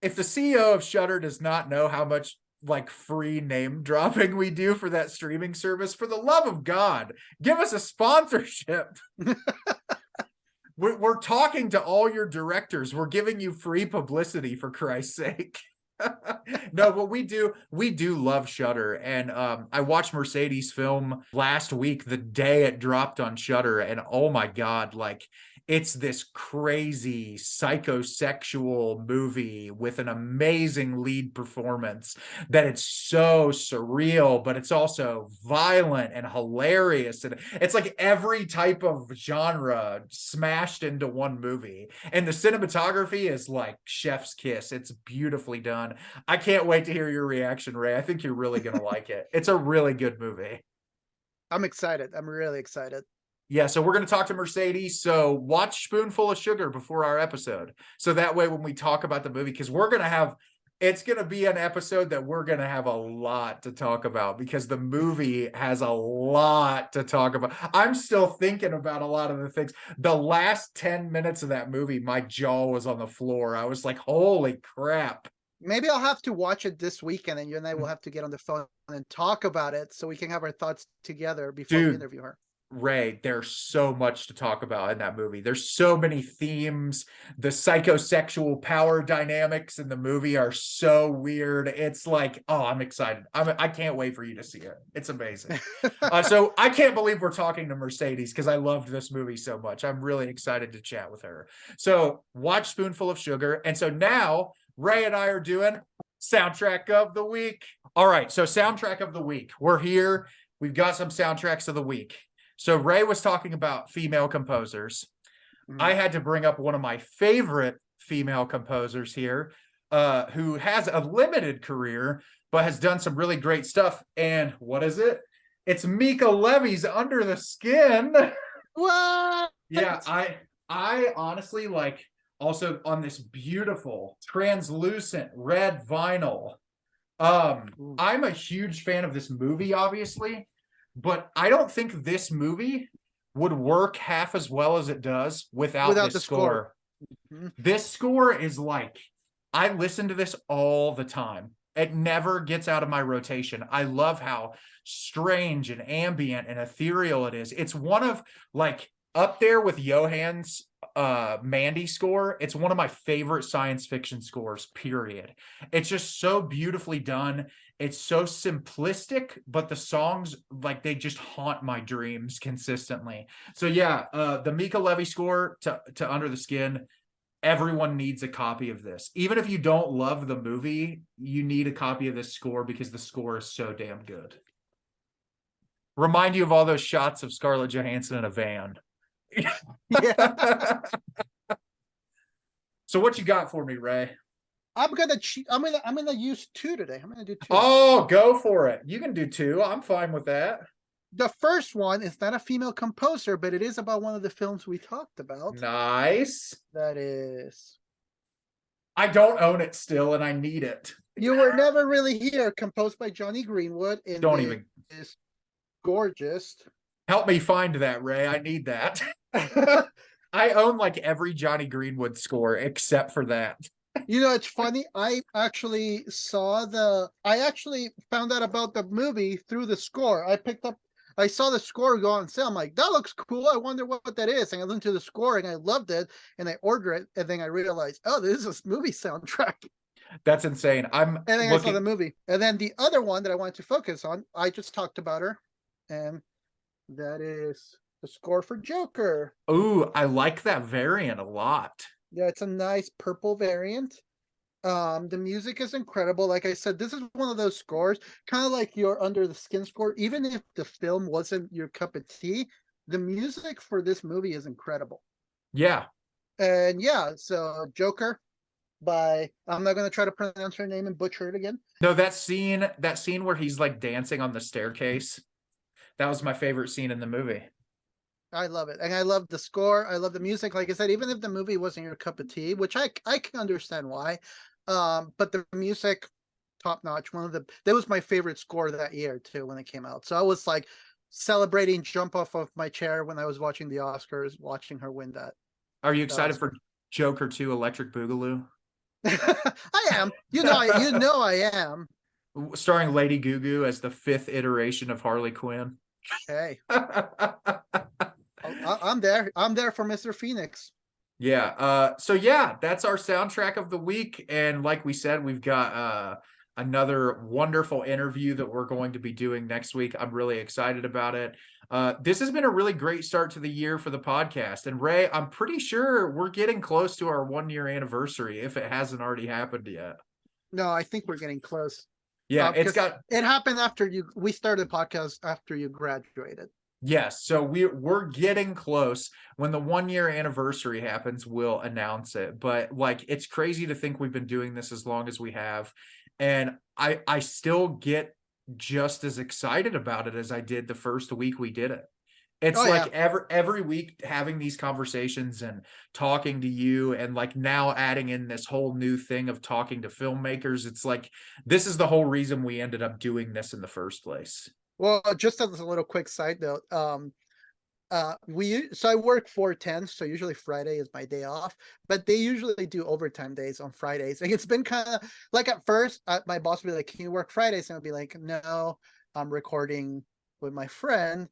if the CEO of Shudder does not know how much like free name dropping we do for that streaming service, for the love of God, give us a sponsorship. We're talking to all your directors. We're giving you free publicity, for Christ's sake. No, but we do love Shudder. And I watched Mercedes' film last week, the day it dropped on Shudder, and oh my God, like, it's this crazy psychosexual movie with an amazing lead performance that it's so surreal, but it's also violent and hilarious. And it's like every type of genre smashed into one movie. And the cinematography is like chef's kiss. It's beautifully done. I can't wait to hear your reaction, Ray. I think you're really going to like it. It's a really good movie. I'm excited. I'm really excited. Yeah, so we're going to talk to Mercedes. So watch Spoonful of Sugar before our episode. So that way when we talk about the movie, because it's going to be an episode that we're going to have a lot to talk about, because the movie has a lot to talk about. I'm still thinking about a lot of the things. The last 10 minutes of that movie, my jaw was on the floor. I was like, holy crap. Maybe I'll have to watch it this weekend and you and I will have to get on the phone and talk about it so we can have our thoughts together before we interview her. Ray, there's so much to talk about in that movie. There's so many themes. The psychosexual power dynamics in the movie are so weird. It's like, oh, I'm excited. I can't wait for you to see it. It's amazing. So I can't believe we're talking to Mercedes, because I loved this movie so much. I'm really excited to chat with her. So watch Spoonful of Sugar. And so now Ray and I are doing Soundtrack of the Week. All right, so Soundtrack of the Week. We're here. We've got some soundtracks of the week. So Ray was talking about female composers. I had to bring up one of my favorite female composers here, who has a limited career, but has done some really great stuff. And what is it? It's Mika Levy's Under the Skin. What? Yeah, I honestly like, also on this beautiful translucent red vinyl. I'm a huge fan of this movie, obviously, but I don't think this movie would work half as well as it does without Without this the score. score. This score is like, I listen to this all the time. It never gets out of my rotation. I love how strange and ambient and ethereal it is. It's one of, like, up there with Johann's Mandy score. It's one of my favorite science fiction scores, period. It's just so beautifully done. It's so simplistic, but the songs, like, they just haunt my dreams consistently. So yeah, the Mika Levy score to Under the Skin, everyone needs a copy of this. Even if you don't love the movie, you need a copy of this score because the score is so damn good. Remind you of all those shots of Scarlett Johansson in a van. Yeah. So what you got for me, Ray? I'm gonna use two today. I'm gonna do two. Oh, go for it. You can do two. I'm fine with that. The first one is not a female composer, but it is about one of the films we talked about. Nice. That is I don't own it still, and I need it. You Were Never Really Here, composed by Johnny Greenwood. And Don't even. Is gorgeous. Help me find that, Ray. I need that. I own like every Johnny Greenwood score except for that. You know, it's funny. I actually found out about the movie through the score. I saw the score go on sale. I'm like, that looks cool. I wonder what that is. And I listened to the score and I loved it. And I ordered it. And then I realized, oh, this is a movie soundtrack. That's insane. And then I saw the movie. And then the other one that I wanted to focus on, I just talked about her. And that is the score for Joker. Ooh, I like that variant a lot. Yeah, it's a nice purple variant. The music is incredible. Like I said, this is one of those scores, kind of like your Under the Skin score. Even if the film wasn't your cup of tea, the music for this movie is incredible. Yeah. And yeah, so Joker by, I'm not going to try to pronounce her name and butcher it again. No, that scene where he's like dancing on the staircase, that was my favorite scene in the movie. I love it. And I love the score. I love the music. Like I said, even if the movie wasn't your cup of tea, which I can understand why. But the music, top notch. That was my favorite score that year too, when it came out. So I was like celebrating, jump off of my chair when I was watching the Oscars, watching her win that. Are you excited for Joker 2 Electric Boogaloo? I am. You know I am. Starring Lady Gugu as the 5th iteration of Harley Quinn. Hey. I'm there. I'm there for Mr. Phoenix. Yeah. So yeah, that's our soundtrack of the week. And like we said, we've got another wonderful interview that we're going to be doing next week. I'm really excited about it. This has been a really great start to the year for the podcast. And Ray, I'm pretty sure we're getting close to our 1-year anniversary, if it hasn't already happened yet. No, I think we're getting close. Yeah, it happened after we started the podcast after you graduated. Yes, so we're getting close. When the 1-year anniversary happens, we'll announce it. But like, it's crazy to think we've been doing this as long as we have, and I still get just as excited about it as I did the first week we did it. It's every week having these conversations and talking to you, and like now adding in this whole new thing of talking to filmmakers. It's like, this is the whole reason we ended up doing this in the first place. Well, just as a little quick side note, I work 4/10, so usually Friday is my day off, but they usually do overtime days on Fridays. And it's been kind of like, at first my boss would be like, can you work Fridays? And I'd be like, no, I'm recording with my friend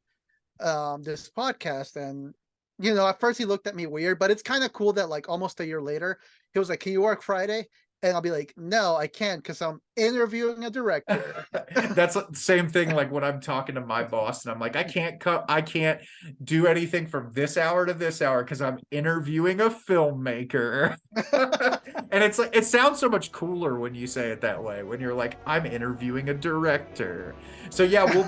this podcast. And at first he looked at me weird, but it's kind of cool that like almost a year later he was like, can you work Friday? And I'll be like, no, I can't, because I'm interviewing a director. That's the same thing like when I'm talking to my boss and I'm like, I can't do anything from this hour to this hour because I'm interviewing a filmmaker. And it's like, it sounds so much cooler when you say it that way, when you're like, I'm interviewing a director. So yeah, we'll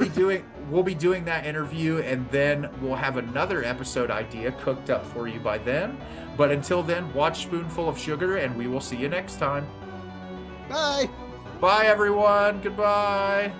be doing that interview, and then we'll have another episode idea cooked up for you by then. But until then, watch Spoonful of Sugar, and we will see you next time. Bye. Bye everyone. Goodbye.